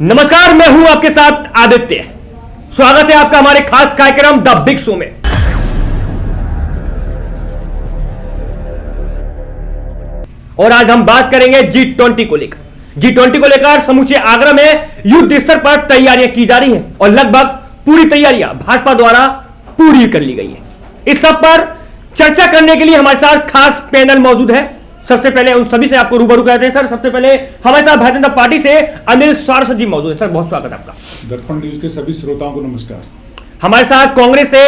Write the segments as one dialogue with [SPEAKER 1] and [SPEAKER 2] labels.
[SPEAKER 1] नमस्कार, मैं हूं आपके साथ आदित्य। स्वागत है आपका हमारे खास कार्यक्रम द बिग शो में। और आज हम बात करेंगे G20 को लेकर। G20 को लेकर समूचे आगरा में युद्ध स्तर पर तैयारियां की जा रही हैं और लगभग पूरी तैयारियां भाजपा द्वारा पूरी कर ली गई है। इस सब पर चर्चा करने के लिए हमारे साथ खास पैनल मौजूद है। सबसे पहले उन सभी से आपको रूबरू कहते हैं। सर, सबसे पहले हमारे साथ भारतीय जनता पार्टी से अनिल स्वार्थ जी मौजूद है। सर, बहुत स्वागत है आपका।
[SPEAKER 2] दर्पण न्यूज के सभी श्रोताओं को नमस्कार।
[SPEAKER 1] हमारे साथ कांग्रेस से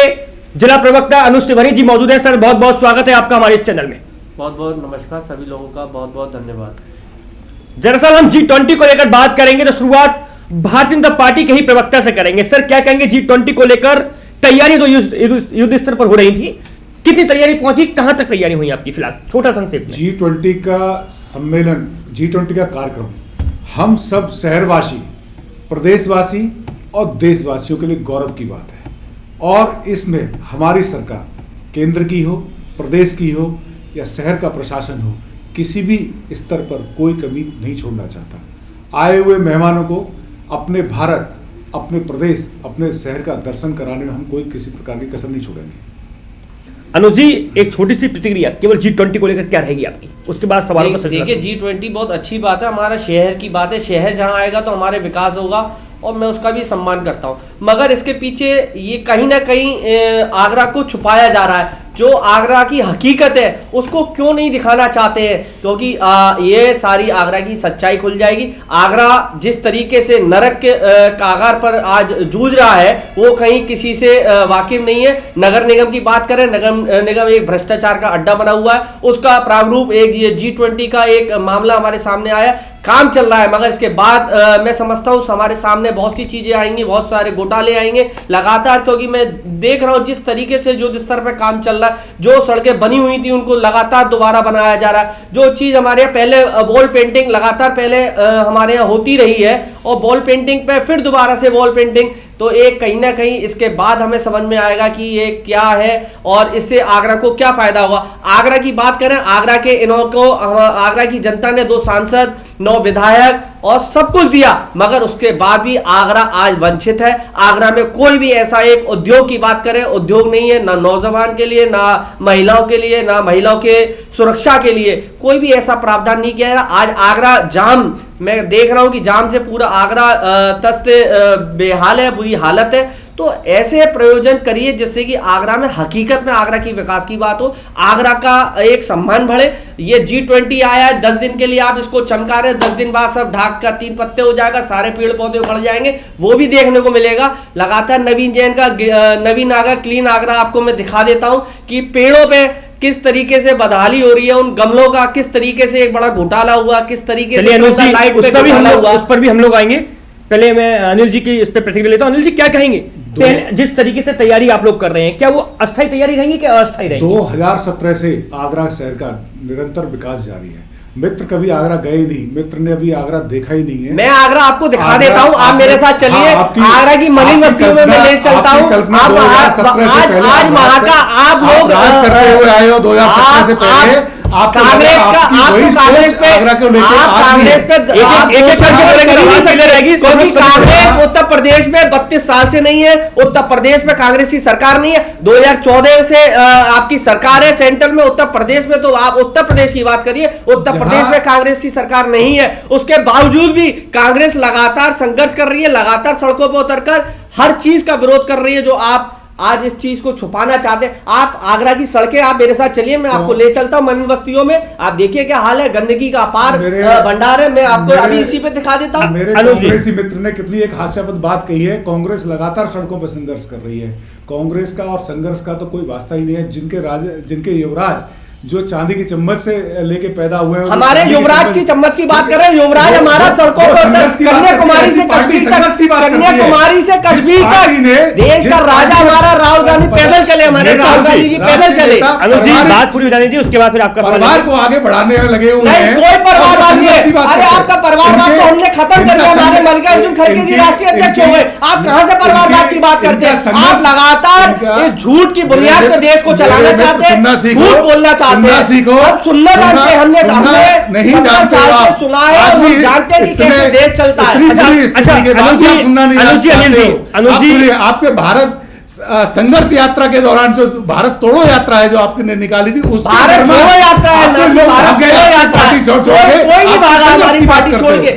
[SPEAKER 1] जिला प्रवक्ता अनुज तिवारी जी मौजूद है। सर, बहुत बहुत स्वागत है आपका हमारे इस चैनल में।
[SPEAKER 3] बहुत बहुत नमस्कार, सभी लोगों का बहुत बहुत धन्यवाद।
[SPEAKER 1] दरअसल हम G20 को लेकर बात करेंगे तो शुरुआत भारतीय जनता पार्टी के ही प्रवक्ता से करेंगे। सर, क्या कहेंगे G20 को लेकर? तैयारी तो युद्ध स्तर पर हो रही थी, कितनी तैयारी पहुंची, कहां तक तैयारी हुई आपकी? फिलहाल छोटा संक्षेप में।
[SPEAKER 2] G20 का सम्मेलन, G20 का कार्यक्रम हम सब शहरवासी, प्रदेशवासी और देशवासियों के लिए गौरव की बात है। और इसमें हमारी सरकार, केंद्र की हो, प्रदेश की हो या शहर का प्रशासन हो, किसी भी स्तर पर कोई कमी नहीं छोड़ना चाहता। आए हुए मेहमानों को अपने भारत, अपने प्रदेश, अपने शहर का दर्शन कराने में हम कोई किसी प्रकार की कसर नहीं छोड़ेंगे।
[SPEAKER 1] अनुज जी, एक छोटी सी प्रतिक्रिया केवल G20 को लेकर क्या रहेगी आपकी? उसके बाद सवालों का सिलसिला।
[SPEAKER 3] देखिए, G20 बहुत अच्छी बात है, हमारा शहर की बात है। शहर जहां आएगा तो हमारे विकास होगा और मैं उसका भी सम्मान करता हूं। मगर इसके पीछे ये कहीं ना कहीं आगरा को छुपाया जा रहा है। जो आगरा की हकीकत है उसको क्यों नहीं दिखाना चाहते हैं? क्योंकि ये सारी आगरा की सच्चाई खुल जाएगी। आगरा जिस तरीके से नरक के कागार पर आज जूझ रहा है वो कहीं किसी से वाकिफ नहीं है। नगर निगम की बात करें, नगर निगम एक भ्रष्टाचार का अड्डा बना हुआ है। उसका प्रारूप एक ये G20 का एक मामला हमारे सामने आया, काम चल रहा है। मगर इसके बाद मैं समझता हूँ हमारे सामने बहुत सी चीजें आएंगी, बहुत सारे घोटाले आएंगे लगातार। क्योंकि मैं देख रहा हूँ जिस तरीके से युद्ध स्तर पर काम चल रहा है, जो सड़कें बनी हुई थी उनको लगातार दोबारा बनाया जा रहा है। जो चीज हमारे यहाँ पहले वॉल पेंटिंग लगातार पहले हमारे यहाँ होती रही है और वॉल पेंटिंग पे फिर दोबारा से वॉल पेंटिंग, तो एक कहीं ना कहीं इसके बाद हमें समझ में आएगा कि ये क्या है और इससे आगरा को क्या फायदा होगा। आगरा की बात करें, आगरा के आगरा की जनता ने 2 सांसद, 9 विधायक और सब कुछ दिया, मगर उसके बाद भी आगरा आज वंचित है। आगरा में कोई भी ऐसा एक उद्योग की बात करें, उद्योग नहीं है, ना नौजवान के लिए, ना महिलाओं के लिए, ना महिलाओं के सुरक्षा के लिए कोई भी ऐसा प्रावधान नहीं किया है। आज आगरा जाम, मैं देख रहा हूं कि जाम से पूरा आगरा तस्ते बेहाल है, बुरी हालत है। तो ऐसे प्रयोजन करिए जिससे कि आगरा में हकीकत में आगरा की विकास की बात हो, आगरा का एक सम्मान बढ़े। ये G20 आया है, 10 दिन के लिए आप इसको चमका रहे, 10 दिन बाद सब ढाक का 3 पत्ते हो जाएगा, सारे पेड़ पौधे उखड़ जाएंगे, वो भी देखने को मिलेगा। लगातार नवीन जैन का नवीन आगरा, क्लीन आगरा आपको मैं दिखा देता हूं कि पेड़ों पे किस तरीके से बदहाली हो रही है, उन गमलों का किस तरीके से एक बड़ा घोटाला हुआ, किस तरीके से लाइट पे घोटाला हुआ, उस
[SPEAKER 1] पर भी हम लोग आएंगे। पहले मैं अनिल जी की इस पे प्रतिक्रिया लेता हूं। अनिल जी, क्या कहेंगे? जिस तरीके से तैयारी आप लोग कर रहे हैं, क्या वो अस्थायी तैयारी रहेंगी कि अस्थायी रहेगी?
[SPEAKER 2] 2017 से आगरा शहर का निरंतर विकास जारी है। मित्र कभी आगरा गए नहीं, मित्र ने अभी आगरा देखा ही नहीं है।
[SPEAKER 3] मैं आगरा आपको दिखा देता हूँ, आप मेरे साथ चलिए। आगरा की मलिन बस्तियों में मैं ले चलता हूँ। आज वहां का आप लोग
[SPEAKER 2] करते हुए आए हो 2017 से पहले।
[SPEAKER 3] कांग्रेस उत्तर प्रदेश में 32 साल से नहीं है। उत्तर प्रदेश में कांग्रेस की सरकार नहीं है। 2014 से आपकी सरकार है सेंट्रल में। उत्तर प्रदेश में तो आप उत्तर प्रदेश की बात करिए, उत्तर प्रदेश में कांग्रेस की सरकार नहीं है। उसके बावजूद भी कांग्रेस लगातार संघर्ष कर रही है, लगातार सड़कों पर उतरकर हर चीज का विरोध कर रही है जो आप आज इस चीज को छुपाना चाहते हैं। आप आगरा की सड़कें, आप मेरे साथ चलिए, मैं आपको ले चलता हूं मलिन बस्तियों में। आप देखिए क्या हाल है, गंदगी का अपार भंडार है। मैं आपको अभी इसी पे दिखा देता हूं।
[SPEAKER 2] मेरे कांग्रेसी मित्र ने कितनी एक हास्यास्पद बात कही है। कांग्रेस लगातार सड़कों पर संघर्ष कर रही है। कांग्रेस का और संघर्ष का तो कोई वास्ता ही नहीं है। जिनके युवराज जो चांदी की चम्मच से लेके पैदा हुए हैं,
[SPEAKER 3] हमारे युवराज की चम्मच की बात करें, युवराज हमारा सड़कों पर कन्याकुमारी से कश्मीर तक कन्याकुमारी से कश्मीर तक देश का राजा हमारा राहुल गांधी पैदल चले, हमारे राहुल गांधी जी पैदल चले।
[SPEAKER 1] अनुज जी बात पूरी हो जाने दीजिए, उसके बाद फिर आपका
[SPEAKER 2] परिवार को आगे बढ़ाने में लगे हुए हैं।
[SPEAKER 3] कोई परिवारवाद नहीं है। अरे आपका परिवारवाद तो हमने खत्म कर दिया, हमारे मल्लिकार्जुन खड़गे जी राष्ट्रीय अध्यक्ष हो गए। आप कहां से परिवारवाद की बात करते हैं? आप लगातार इस झूठ की बुनियाद पर देश को चलाना चाहते हैं, झूठ बोलना चाहते हैं। अब सुनना जानते हैं, हमने
[SPEAKER 2] नहीं जानते
[SPEAKER 3] से सुना है, हम जानते हैं कि कैसे देश चलता है।
[SPEAKER 1] अनुज जी
[SPEAKER 2] आपके भारत संघर्ष यात्रा के दौरान जो भारत तोड़ो यात्रा है जो आपने निकाली थी, उस
[SPEAKER 3] भारत जोड़ो यात्रा है,
[SPEAKER 2] पार्टी छोड़
[SPEAKER 3] छोड़ के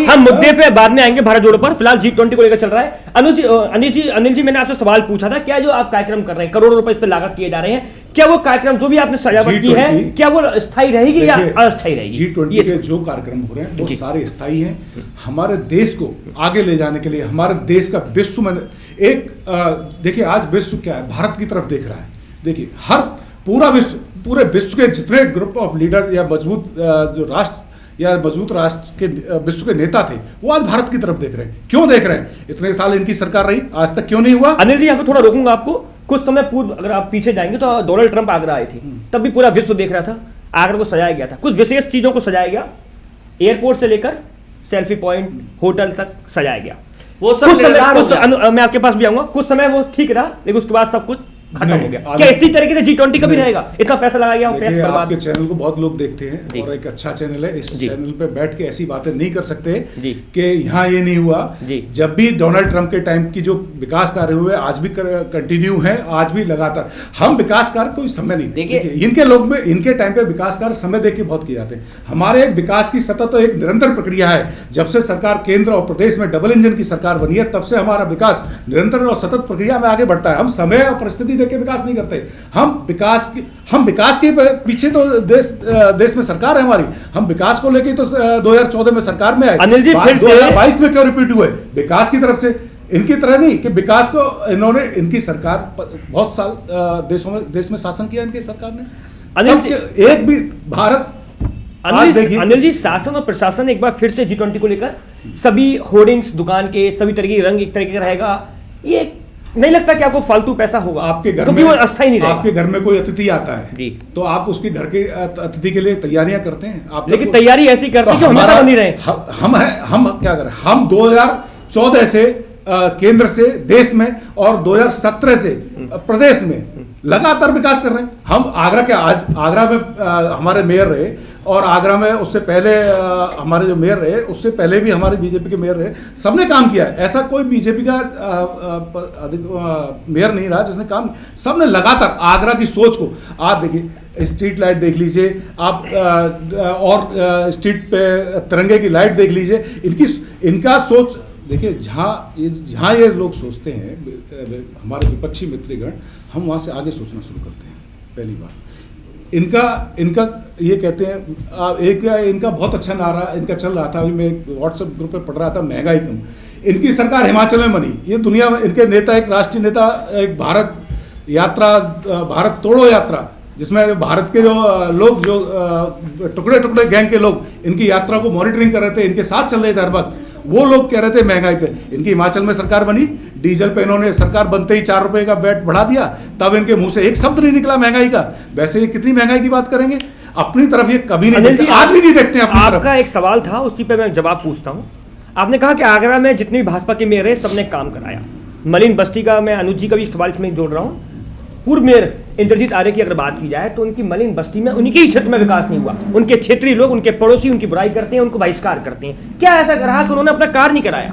[SPEAKER 1] हम मुद्दे पे बाद में आएंगे, भारत जोड़ो पर। फिलहाल G20 को लेकर चल रहा है। अनिल जी मैंने आपसे सवाल पूछा था, क्या जो आप कार्यक्रम कर रहे हैं, करोड़ों रुपए इस पर लागत किए जा रहे हैं, क्या वो कार्यक्रम जो भी आपने सजावट की है, क्या वो स्थायी रहेगी या अस्थायी रहेगी?
[SPEAKER 2] G20 के जो कार्यक्रम हो रहे हैं वो सारे स्थायी हैं। हमारे देश को आगे ले जाने के लिए, हमारे देश का विश्व में एक देखिए आज विश्व क्या है, भारत की तरफ देख रहा है। देखिए हर पूरे विश्व के जितने ग्रुप ऑफ लीडर या मजबूत जो राष्ट्र या मजबूत राष्ट्र के विश्व के नेता थे, वो आज भारत की तरफ देख रहे हैं। क्यों देख रहे हैं? इतने साल इनकी सरकार रही, आज तक क्यों नहीं हुआ?
[SPEAKER 1] अनिल जी यहाँ पे थोड़ा रोकूंगा आपको। कुछ समय पूर्व अगर आप पीछे जाएंगे तो डोनाल्ड ट्रंप आगरा आए थे, तब भी पूरा विश्व देख रहा था। आगरा को सजाया गया था, कुछ विशेष चीजों को सजाया गया, एयरपोर्ट से लेकर सेल्फी पॉइंट, होटल तक सजाया गया।
[SPEAKER 3] वो सब
[SPEAKER 1] मैं आपके पास भी आऊंगा। कुछ समय वो ठीक रहा, लेकिन उसके बाद सब कुछ खत्म हो गया। क्या इसी तरीके से G20 का भी रहेगा? इतना पैसा लगाया गया, पैसा बर्बाद।
[SPEAKER 2] आपके चैनल को बहुत लोग देखते हैं और एक अच्छा चैनल है। इस चैनल पे बैठ के ऐसी बातें नहीं कर सकते कि यहाँ ये नहीं हुआ। जब भी डोनाल्ड ट्रंप के टाइम की जो विकास कार्य हुए आज भी कंटिन्यू है, आज भी लगातार। हम विकास कार्य कोई समय नहीं देखिए, इनके लोग में इनके टाइम पे विकास कार्य समय देख के बहुत किए जाते हैं। हमारे एक विकास की सतत एक निरंतर प्रक्रिया है। जब से सरकार केंद्र और प्रदेश में डबल इंजन की सरकार बनी है, तब से हमारा विकास निरंतर और सतत प्रक्रिया में आगे बढ़ता है। हम समय और परिस्थिति देख के विकास नहीं करते। हम विकास के पीछे तो देश में सरकार है हमारी। हम विकास को लेके तो 2014 में सरकार में आए।
[SPEAKER 1] अनिल जी फिर
[SPEAKER 2] 2022 में क्यों रिपीट हुए? विकास की तरफ से, इनकी तरह नहीं कि विकास को इन्होंने, इनकी सरकार बहुत साल देश में शासन किया इनकी सरकार ने। अनिल एक भी भारत
[SPEAKER 1] अनिल जी शासन और प्रशासन एक बार फिर से G20 को लेकर सभी होर्डिंग्स दुकान के सभी तरह के रंग एक तरीके का रहेगा। ये नहीं लगता कि आपको फालतू पैसा होगा
[SPEAKER 2] आपके घर
[SPEAKER 1] में? वो अस्थायी नहीं रहेगा।
[SPEAKER 2] आपके घर में कोई अतिथि आता है जी, तो आप उसके घर के अतिथि के लिए तैयारियां करते हैं आप,
[SPEAKER 1] लेकिन तैयारी ऐसी करते हैं कि हमारा बनी रहे।
[SPEAKER 2] हम क्या करें? हम 2014 से केंद्र से देश में और 2017 से प्रदेश में लगातार विकास कर रहे हैं। हम आगरा में हमारे मेयर रहे, और आगरा में उससे पहले हमारे जो मेयर रहे, उससे पहले भी हमारे बीजेपी के मेयर रहे। सबने काम किया है। ऐसा कोई बीजेपी का मेयर नहीं रहा जिसने काम, सबने लगातार आगरा की सोच को आप देखिए, स्ट्रीट लाइट देख लीजिए आप, और स्ट्रीट पे तिरंगे की लाइट देख लीजिए। इनका सोच देखिए, जहाँ ये लोग सोचते हैं हमारे विपक्षी मित्रगण, हम वहाँ से आगे सोचना शुरू करते हैं। पहली बार इनका ये कहते हैं, इनका बहुत अच्छा नारा इनका चल रहा था। अभी मैं एक व्हाट्सएप ग्रुप पे पढ़ रहा था, महंगाई कम। इनकी सरकार हिमाचल में बनी। ये दुनिया में इनके नेता, एक राष्ट्रीय नेता, एक भारत तोड़ो यात्रा, जिसमें भारत के जो लोग, जो टुकड़े गैंग के लोग इनकी यात्रा को मॉनिटरिंग कर रहे थे, इनके साथ चल रहे थे हर वक्त, वो लोग कह रहे थे महंगाई पे। इनकी हिमाचल में सरकार बनी, डीजल पे इन्होंने सरकार बनते ही 4 रुपए का वैट बढ़ा दिया, तब इनके मुंह से एक शब्द नहीं निकला महंगाई का। वैसे ये कितनी महंगाई की बात करेंगे? अपनी तरफ ये कभी नहीं देखते, आज भी नहीं देखते अपनी तरफ।
[SPEAKER 1] आपका एक सवाल था, उसी पे मैं जवाब पूछता हूँ। आपने कहा कि आगरा में जितनी भी भाजपा के मेयर है सबने काम कराया। मलिन बस्ती का, मैं अनुज जी का भी सवाल इसमें जोड़ रहा हूँ। पूर्व मेयर इंद्रजीत आर्य की अगर बात की जाए तो उनकी मलिन बस्ती में उनके ही क्षेत्र में विकास नहीं हुआ। उनके क्षेत्रीय लोग, उनके पड़ोसी उनकी बुराई करते हैं, उनको बहिष्कार करते हैं। क्या ऐसा रहा कि उन्होंने अपना कार्य नहीं कराया,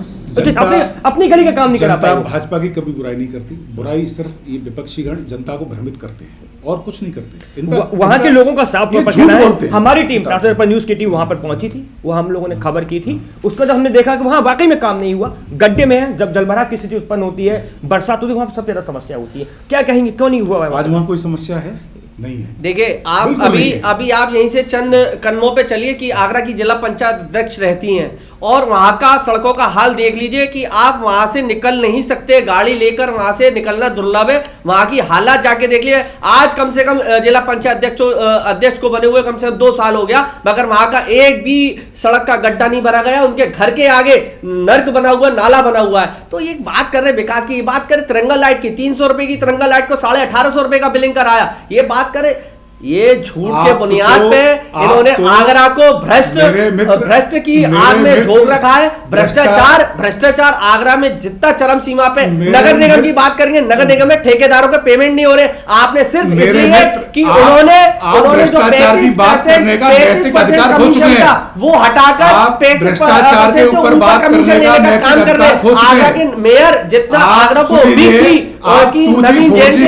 [SPEAKER 1] अपनी गली का काम नहीं करा पाया?
[SPEAKER 2] भाजपा की कभी बुराई नहीं करती। बुराई सिर्फ ये विपक्षी गण जनता को भ्रमित करते हैं और कुछ नहीं करते।
[SPEAKER 1] वहां के लोगों का साफ तौर पर कहना है, हमारी टीम प्रातः न्यूज की टीम वहां पर पहुंची थी, वो हम लोगों ने खबर की थी। उसका जब हमने देखा कि वहां वाकई में काम नहीं हुआ, गड्ढे में है, जब जलभराव की स्थिति उत्पन्न होती है, बरसात होती है, वहां सबसे ज्यादा समस्या होती है। क्या कहेंगे, क्यों नहीं हुआ?
[SPEAKER 2] आज वहां कोई समस्या है? नहीं है।
[SPEAKER 3] देखिए आप
[SPEAKER 2] बिल्कुल नहीं है।
[SPEAKER 3] अभी आप यहीं से चंद कदमों पे चलिए कि आगरा की जिला पंचायत अध्यक्ष रहती हैं और वहां का सड़कों का हाल देख लीजिए कि आप वहां से निकल नहीं सकते, गाड़ी लेकर वहां से निकलना दुर्लभ है। वहां की हालात जाके देख लिए। आज कम से कम जिला पंचायत अध्यक्ष को बने हुए कम से कम 2 साल हो गया, मगर वहां का एक भी सड़क का गड्ढा नहीं भरा गया। उनके घर के आगे नर्क बना हुआ, नाला बना हुआ है। तो ये बात कर रहे विकास की, ये बात करें तिरंगा लाइट की, 300 रुपए की तिरंगा लाइट को 1850 रुपए का बिलिंग कराया। ये बात करें, ये झूठ के बुनियाद पे इन्होंने आगरा को भ्रष्ट की आग में झोंक रखा है। भ्रष्टाचार आगरा में जितना चरम सीमा पे। नगर निगम की बात करेंगे, नगर निगम में ठेकेदारों के पेमेंट नहीं हो रहे। आपने सिर्फ इसलिए कि उन्होंने जो 35% कमीशन था वो हटाकर 35% से ऊपर कमीशन लेने का काम कर रहे हैं। आगरा के मेयर जितना आगरा को उम्मीद थी कि नवीन जैन से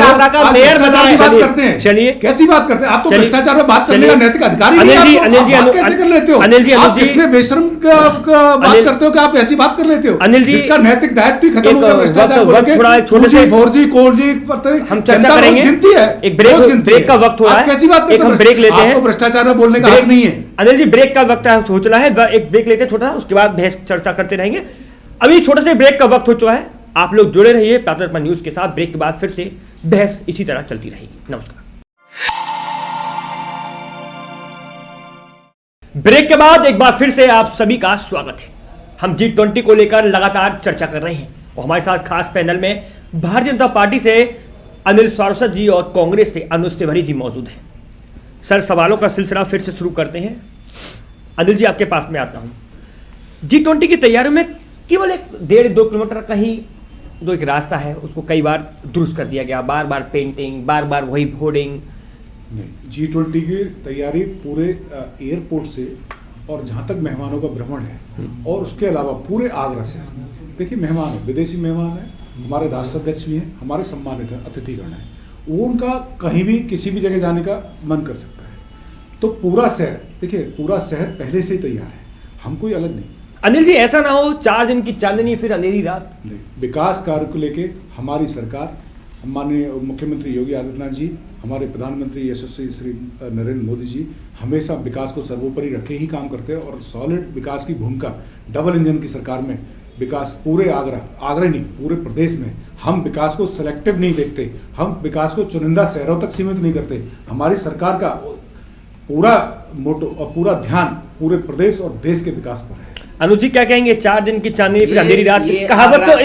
[SPEAKER 3] आगरा का मेयर बनाए।
[SPEAKER 1] चलिए
[SPEAKER 2] कैसी बात करते हैं आप? तो भ्रष्टाचार में बात करने का नैतिक अधिकारी नहीं है आपको। कैसे कर लेते हो आप? कितने बेशर्म बात करते हो कि आप ऐसी बात कर लेते हो?
[SPEAKER 1] अनिल जी,
[SPEAKER 2] जिसका नैतिक दायित्व ही खत्म हो गया भ्रष्टाचार बोल के। 4G 4G
[SPEAKER 1] हम चर्चा करेंगे। एक ब्रेक का वक्त हो रहा है,
[SPEAKER 2] कैसी बात करते
[SPEAKER 1] हैं? ब्रेक लेते हैं।
[SPEAKER 2] आपको भ्रष्टाचार में बोलने का हक नहीं है।
[SPEAKER 1] अनिल जी, ब्रेक का वक्त सोच रहा है, एक ब्रेक लेते हैं छोटा, उसके बाद बहस चर्चा करते रहेंगे। अभी छोटे से ब्रेक का वक्त हो चुका है। आप लोग जुड़े रहिए प्रातः न्यूज के साथ। ब्रेक के बाद फिर से बहस इसी तरह चलती रहेगी। नमस्कार। ब्रेक के बाद एक बार फिर से आप सभी का स्वागत है। हम G20 को लेकर लगातार चर्चा कर रहे हैं और हमारे साथ खास पैनल में भारतीय जनता पार्टी से अनिल सारस्वत जी और कांग्रेस से अनुज तिवारी जी मौजूद हैं। सर, सवालों का सिलसिला फिर से शुरू करते हैं। अनिल जी, आपके पास में आता हूं। G20 की तैयारियों में केवल 1.5-2 किलोमीटर का ही जो एक रास्ता है उसको कई बार दुरुस्त कर दिया गया, बार बार पेंटिंग, बार बार वही होर्डिंग।
[SPEAKER 2] G20 की तैयारी पूरे एयरपोर्ट से और जहाँ तक मेहमानों का भ्रमण है और उसके अलावा पूरे आगरा से, देखिए मेहमान है, विदेशी मेहमान है, हमारे राष्ट्राध्यक्ष भी हैं, हमारे सम्मानित अतिथिगण हैं, वो उनका कहीं भी किसी भी जगह जाने का मन कर सकता है। तो पूरा शहर, देखिए पूरा शहर पहले से ही तैयार है, हम कोई अलग नहीं।
[SPEAKER 1] अनिल जी, ऐसा ना हो 4 दिन की चांदनी फिर अंधेरी रात।
[SPEAKER 2] नहीं, विकास कार्य को लेके हमारी सरकार, माननीय मुख्यमंत्री योगी आदित्यनाथ जी, हमारे प्रधानमंत्री यशस्वी श्री नरेंद्र मोदी जी हमेशा विकास को सर्वोपरि रखे ही काम करते हैं और सॉलिड विकास की भूमिका, डबल इंजन की सरकार में विकास पूरे आगरा नहीं पूरे प्रदेश में। हम विकास को सेलेक्टिव नहीं देखते, हम विकास को चुनिंदा शहरों तक सीमित नहीं करते। हमारी सरकार का पूरा मोटो और पूरा ध्यान पूरे प्रदेश और देश के विकास पर है।
[SPEAKER 1] अनुज जी, क्या कहेंगे? 4 दिन की चांदनी फिर अंधेरी रात, इस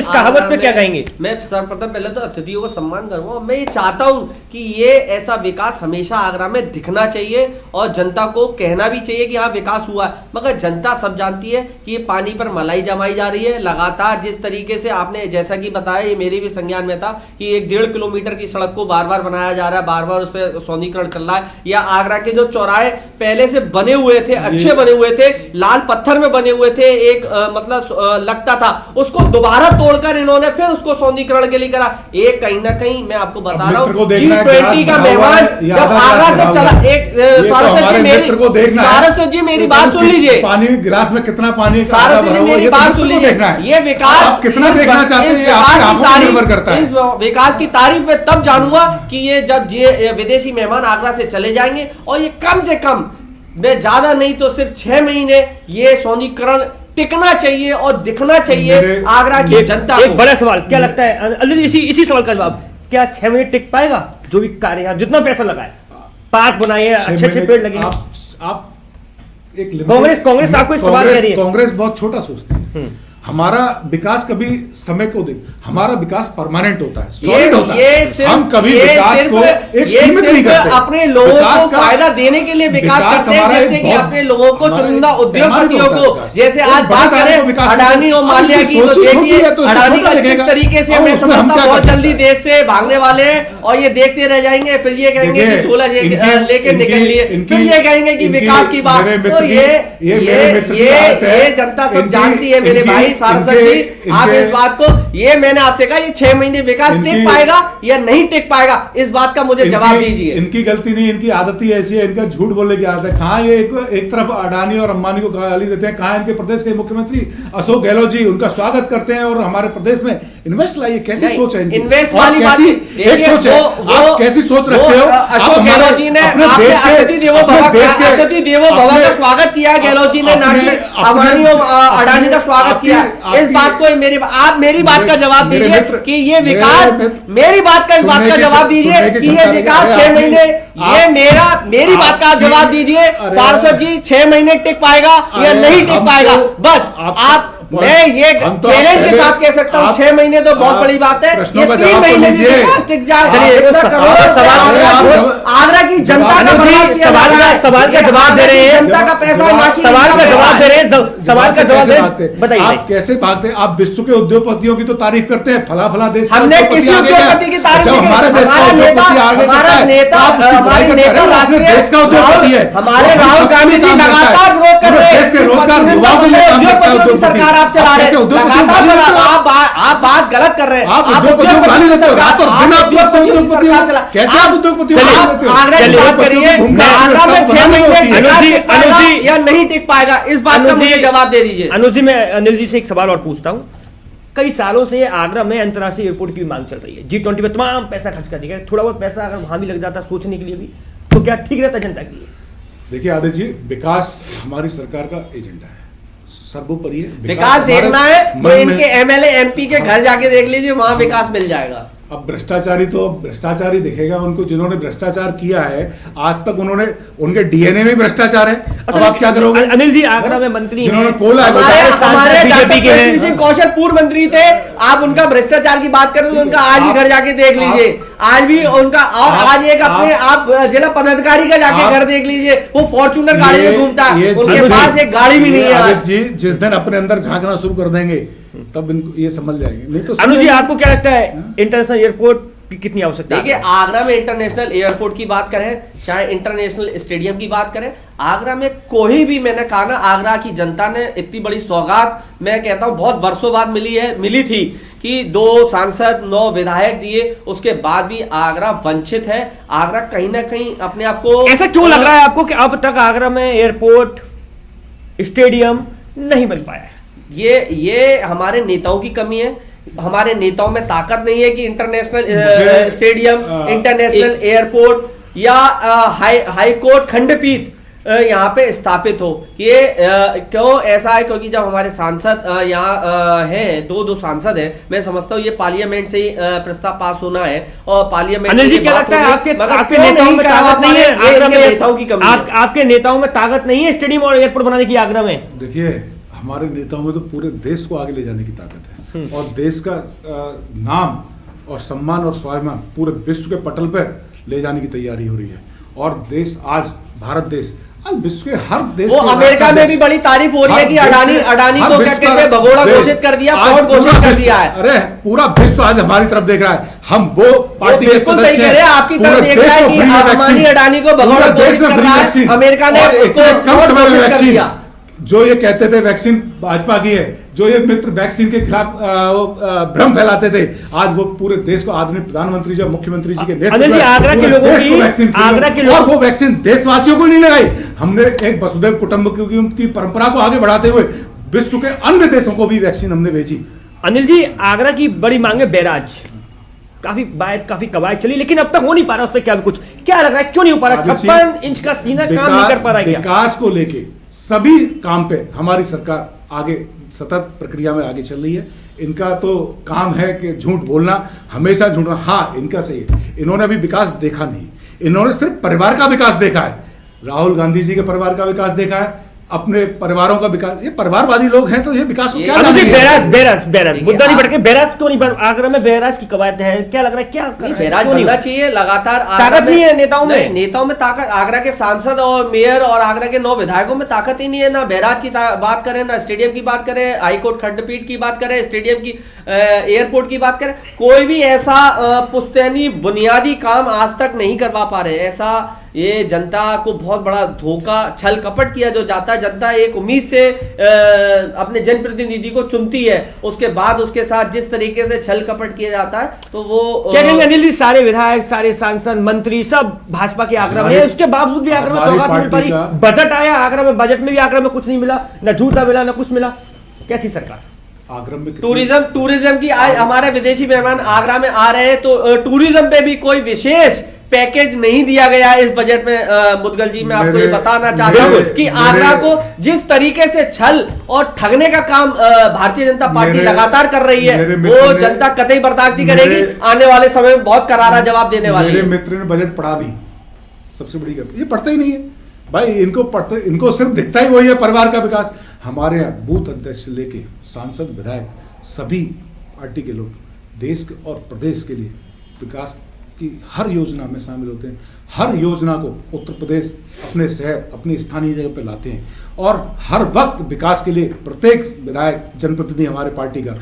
[SPEAKER 1] कहावत पे क्या कहेंगे?
[SPEAKER 3] मैं सर्वप्रथम पहले तो अतिथियों को सम्मान करूंगा। मैं ये चाहता हूं कि ये ऐसा विकास हमेशा आगरा में दिखना चाहिए और जनता को कहना भी चाहिए कि हाँ विकास हुआ है। मगर जनता सब जानती है कि ये पानी पर मलाई जमाई जा रही है लगातार। जिस तरीके से आपने जैसा कि बताया, ये मेरे भी संज्ञान में था कि 1.5 किलोमीटर की सड़क को बार बार बनाया जा रहा है, बार बार उस पर सौंदर्यीकरण चल रहा है। या आगरा के जो चौराहे पहले से बने हुए थे, अच्छे बने हुए थे, लाल पत्थर में बने हुए थे, एक मतलब लगता था, उसको दोबारा तोड़कर इन्होंने फिर उसको सौंदर्यीकरण के लिए करा। एक कहीं ना कहीं मैं आपको बता रहा हूँ G20 का मेहमान जब आगरा से चला, एक सारस्वत जी मेरी बात सुन लीजिए,
[SPEAKER 2] पानी गिलास में कितना पानी,
[SPEAKER 3] सारस्वत जी मेरी बात सुन लीजिए, ये विकास
[SPEAKER 2] कितना देखना चाहते हैं आपकी आंखों पर निर्भर करता है।
[SPEAKER 3] इस विकास की तारीफ में तब जानूंगा कि ये जब विदेशी मेहमान आगरा से चले जाएंगे और ये कम से कम, मैं ज्यादा नहीं तो सिर्फ 6 महीने ये सौंदर्यीकरण टिकना चाहिए और दिखना चाहिए आगरा की जनता।
[SPEAKER 1] एक बड़ा सवाल, क्या लगता है अनिल, इसी सवाल का जवाब, क्या 6 महीने टिक पाएगा जो भी कार्य, जितना पैसा लगाए, पार्क बनाए, अच्छे पेड़ लगे?
[SPEAKER 2] आप एक
[SPEAKER 1] कांग्रेस आपको इस सवाल कह रही है।
[SPEAKER 2] कांग्रेस बहुत छोटा सोचती है। हमारा विकास कभी समय को देख, हमारा विकास परमानेंट होता है, सॉलिड होता है। हम कभी विकास को एक सीमित नहीं करते।
[SPEAKER 3] अपने लोगों को फायदा देने के लिए विकास करते हैं, जैसे कि अपने लोगों को, चुनिंदा उद्योगपतियों को, जैसे आज बात करें अडानी और माल्या की, तो देखिए अडानी का किस तरीके से मैं समझता हूँ बहुत जल्दी देश से भागने वाले हैं और ये देखते रह जाएंगे, फिर ये कहेंगे कि झोला लेके निकल लिए, फिर ये कहेंगे कि विकास की बात। तो ये जनता सब जानती है मेरे भाई सारस्वत जी। आप इस बात को, ये मैंने आपसे कहा, ये 6 महीने विकास टिक पाएगा या नहीं टिक पाएगा, इस बात का मुझे जवाब दीजिए।
[SPEAKER 2] इनकी गलती नहीं, इनकी आदत ही ऐसी है, इनका झूठ बोलने की आदत है। कहाँ ये एक तरफ अडानी और अंबानी को गाली देते हैं, कहाँ इनके प्रदेश के मुख्यमंत्री अशोक गहलोत जी उनका स्वागत करते हैं और हमारे प्रदेश में इन्वेस्ट लाइए। कैसी
[SPEAKER 3] नहीं,
[SPEAKER 2] सोच है इनकी?
[SPEAKER 3] इन्वेस्ट
[SPEAKER 2] और
[SPEAKER 3] वाली बात
[SPEAKER 2] कैसी
[SPEAKER 3] देखिए,
[SPEAKER 2] एक सोच है, आप कैसी सोच रखते हो?
[SPEAKER 3] अशोक गहलोत जी ने अतिथि देवो भव का स्वागत किया, गहलोत जी ने अंबानी और अडानी का स्वागत किया। इस बात को आप मेरी बात का जवाब दीजिए कि ये विकास, मेरी बात का इस बात का जवाब दीजिए कि ये विकास 6 महीने, ये मेरी बात का जवाब दीजिए सारस्वत जी, 6 महीने टिक पाएगा या नहीं टिक पाएगा? बस आप, मैं ये चैलेंज के साथ कह सकता हूँ 6 महीने तो बहुत बड़ी बात है,
[SPEAKER 2] प्रश्नों
[SPEAKER 3] ये
[SPEAKER 2] का
[SPEAKER 3] 3
[SPEAKER 2] जवाब तो
[SPEAKER 3] महीने
[SPEAKER 2] लीजिए।
[SPEAKER 3] टिक जाए।
[SPEAKER 2] सवाल
[SPEAKER 3] आगरा की जनता का
[SPEAKER 1] सवाल का जवाब दे रहे हैं,
[SPEAKER 3] जनता का पैसा,
[SPEAKER 1] सवाल का जवाब दे रहे हैं, सवाल का जवाब दे रहे हैं, बताइए
[SPEAKER 2] आप कैसे भागते हैं? आप विश्व के उद्योगपतियों की तो तारीफ करते हैं, फला फला देश
[SPEAKER 3] हमने किसी उद्योगपति की तारीफ नहीं की।
[SPEAKER 2] हमारे देश का उद्योगपति आगे
[SPEAKER 3] हमारे नेता राष्ट्रीय
[SPEAKER 2] देश का उद्योगपति है,
[SPEAKER 3] हमारे राहुल गांधी जी लगातार विरोध कर रहे हैं,
[SPEAKER 2] देश के रोजगार युवाओं के लिए काम करता है उद्योगपति।
[SPEAKER 3] सरकार आप चला रहे हैं, आप बात गलत कर रहे हैं।
[SPEAKER 2] आप उद्योगपतियों को गाली देते हो, रात और दिन आप उद्योगपतियों को, कैसे आप उद्योगपतियों को गाली देते हो?
[SPEAKER 3] आगरा की बात करिए, आगरा में 6 महीने या नहीं टिक पाएगा, इस बात का मुझे जवाब दे दीजिए।
[SPEAKER 1] अनुज जी, मैं अनिल जी से एक सवाल और पूछता हूं। कई सालों से आगरा में अंतर्राष्ट्रीय एयरपोर्ट की भी मांग चल रही है, G20 पे तमाम पैसा खर्च कर दिया, थोड़ा बहुत पैसा अगर वहां भी लग जाता सोचने के लिए भी, तो क्या ठीक रहता जनता के लिए?
[SPEAKER 2] देखिए आदित्य जी, विकास हमारी सरकार का एजेंडा है, सर्वोपरि है।
[SPEAKER 3] विकास देखना है तो इनके एमएलए एमपी के घर जाके देख लीजिए, वहां विकास मिल जाएगा।
[SPEAKER 2] अब भ्रष्टाचारी तो भ्रष्टाचारी दिखेगा उनको, जिन्होंने भ्रष्टाचार किया है आज तक, उन्होंने, उनके डीएनए में भ्रष्टाचार है। अब आप क्या करोगे?
[SPEAKER 1] अनिल जी आगरा में मंत्री
[SPEAKER 2] जिन्होंने कोला
[SPEAKER 3] हमारे
[SPEAKER 1] बीजेपी के हैं,
[SPEAKER 3] सिंह कौशल पूर्व मंत्री थे, आप उनका भ्रष्टाचार की बात करें तो उनका आज भी घर जाके देख लीजिए, आज भी उनका, और आज एक अपने आप जिला पदाधिकारी का जाके घर देख लीजिए, वो फॉर्च्यूनर गाड़ी में घूमता है, उनके पास एक गाड़ी भी नहीं है।
[SPEAKER 2] जी जिस दिन अपने अंदर झांकना शुरू कर देंगे तब इनको ये समझ जाएंगे, नहीं तो।
[SPEAKER 1] अनुज जी आपको क्या लगता है इंटरनेशनल एयरपोर्ट की कितनी आवश्यकता है?
[SPEAKER 3] देखिए आगरा में इंटरनेशनल एयरपोर्ट की बात करें, चाहे इंटरनेशनल स्टेडियम की बात करें, आगरा में कोई भी, मैंने कहा ना, आगरा की जनता ने इतनी बड़ी सौगात, मैं कहता हूं बहुत वर्षों बाद मिली थी कि 2 सांसद 9 विधायक दिए, उसके बाद भी आगरा वंचित है। आगरा कहीं ना कहीं अपने आप को,
[SPEAKER 1] ऐसा क्यों लग रहा है आपको कि अब तक आगरा में एयरपोर्ट स्टेडियम नहीं बन पाया है?
[SPEAKER 3] ये हमारे नेताओं की कमी है, हमारे नेताओं में ताकत नहीं है कि इंटरनेशनल स्टेडियम, इंटरनेशनल एयरपोर्ट या हाई कोर्ट खंडपीठ यहाँ पे स्थापित हो। ये क्यों ऐसा है? क्योंकि जब हमारे सांसद यहाँ हैं, दो सांसद हैं, मैं समझता हूँ ये पार्लियामेंट से ही प्रस्ताव पास होना है, और पार्लियामेंट
[SPEAKER 1] अनिल जी क्या लगता है आपके नेताओं में ताकत नहीं है आगरा में?
[SPEAKER 3] नेताओं की कमी,
[SPEAKER 1] आपके नेताओं में ताकत नहीं है स्टेडियम और एयरपोर्ट बनाने की आगरा में?
[SPEAKER 2] देखिए हमारे नेताओं में तो पूरे देश को आगे ले जाने की ताकत है, और देश का नाम और सम्मान और स्वाभिमान पूरे विश्व के पटल पर ले जाने की तैयारी हो रही है। और देश आज, भारत देश आज विश्व के हर देश,
[SPEAKER 3] वो अमेरिका में भी बड़ी तारीफ हो रही है कि अडानी को क्या कहते हैं, भगोड़ा घोषित कर दिया, फ्रॉड घोषित कर दिया है।
[SPEAKER 2] अरे पूरा विश्व आज हमारी तरफ देख रहा है, हम वो पार्टी के सदस्य हैं,
[SPEAKER 3] आपकी तरफ देख रहा है कि अंबानी अडानी को भगोड़ा घोषित कर रहा है, अमेरिका ने उसको
[SPEAKER 2] कम समय में वैक्सीन, जो ये कहते थे वैक्सीन भाजपा की है, जो ये मित्र वैक्सीन के खिलाफ भ्रम फैलाते थे, आज वो पूरे देश को आदरणीय प्रधानमंत्री जी, मुख्यमंत्री जी के नेतृत्व में
[SPEAKER 1] आगरा के लोगों की,
[SPEAKER 2] आगरा के लोग, वो वैक्सीन देशवासियों को नहीं लगाई, हमने एक वसुधैव कुटुंबकम की परंपरा को आगे बढ़ाते हुए विश्व के अन्य देशों को भी वैक्सीन हमने भेजी।
[SPEAKER 1] अनिल जी आगरा की बड़ी मांग है बैराज, काफी कवायद चली, लेकिन अब तक हो नहीं पा रहा, उस पर क्या लग रहा है, क्यों नहीं हो पा रहा? 56 इंच का सीना काम नहीं कर पा रहा है।
[SPEAKER 2] विकास को लेके सभी काम पे हमारी सरकार आगे सतत प्रक्रिया में आगे चल रही है। इनका तो काम है कि झूठ बोलना, हमेशा झूठ। हाँ इनका सही है, इन्होंने अभी विकास देखा नहीं, इन्होंने सिर्फ परिवार का विकास देखा है, राहुल गांधी जी के परिवार का विकास देखा है, अपने परिवारों का विकास। ये परिवारवादी लोग हैं तो ये विकास को क्या
[SPEAKER 1] बैराज मुद्दा नहीं बढ़ के, बैराज क्यों नहीं? आगरा में बैराज की कवायद है, क्या लग रहा है, क्या
[SPEAKER 3] बैराज बनना चाहिए लगातार?
[SPEAKER 1] ताकत नहीं है नेताओं में,
[SPEAKER 3] नेताओं में ताकत, आगरा के सांसद और मेयर और आगरा के 9 विधायकों में ताकत ही नहीं है। ना बैराज की बात करें, ना स्टेडियम की बात करें, हाईकोर्ट खंडपीठ की बात करें, स्टेडियम की, एयरपोर्ट की बात करें, कोई भी ऐसा पुश्तैनी बुनियादी काम आज तक नहीं करवा पा रहे। ऐसा ये जनता को बहुत बड़ा धोखा, छल कपट किया जो जाता है। जनता एक उम्मीद से अपने जनप्रतिनिधि को चुनती है, उसके बाद उसके साथ जिस तरीके से छल कपट किया जाता है, तो वो
[SPEAKER 1] क्या कहेंगे अनिल जी? सारे विधायक, सारे सांसद, मंत्री सब भाजपा के आगरा में, उसके बावजूद भी आगरा में सौगात नहीं मिल पा रही। बजट आया आगरा में, बजट में भी आगरा में कुछ नहीं मिला, न झूठा मिला न कुछ मिला। कैसी सरकार?
[SPEAKER 2] आगरा में
[SPEAKER 3] टूरिज्म की आज हमारे विदेशी मेहमान आगरा में आ रहे हैं, तो टूरिज्म पे भी कोई विशेष पैकेज नहीं दिया गया इस बजट में। मुदगल जी, मैं आपको ये बताना चाहता हूँ कि आगरा को जिस तरीके से छल और ठगने का काम भारतीय जनता पार्टी लगातार कर रही है, वो जनता कतई बर्दाश्त नहीं करेगी। आने वाले समय में बहुत करारा जवाब देने वाली है।
[SPEAKER 2] मेरे मित्र ने बजट पढ़ा नहीं, सबसे बड़ी बात ये पढ़ते ही नहीं है भाई। इनको सिर्फ दिखता ही वही है, परिवार का विकास। हमारे यहाँ बूथ अध्यक्ष से लेके सांसद, विधायक, सभी पार्टी के लोग देश और प्रदेश के लिए विकास की हर योजना में शामिल होते हैं। हर योजना को उत्तर प्रदेश अपने शहर, अपनी स्थानीय जगह पे लाते हैं और हर वक्त विकास के लिए प्रत्येक विधायक, जनप्रतिनिधि हमारे पार्टी का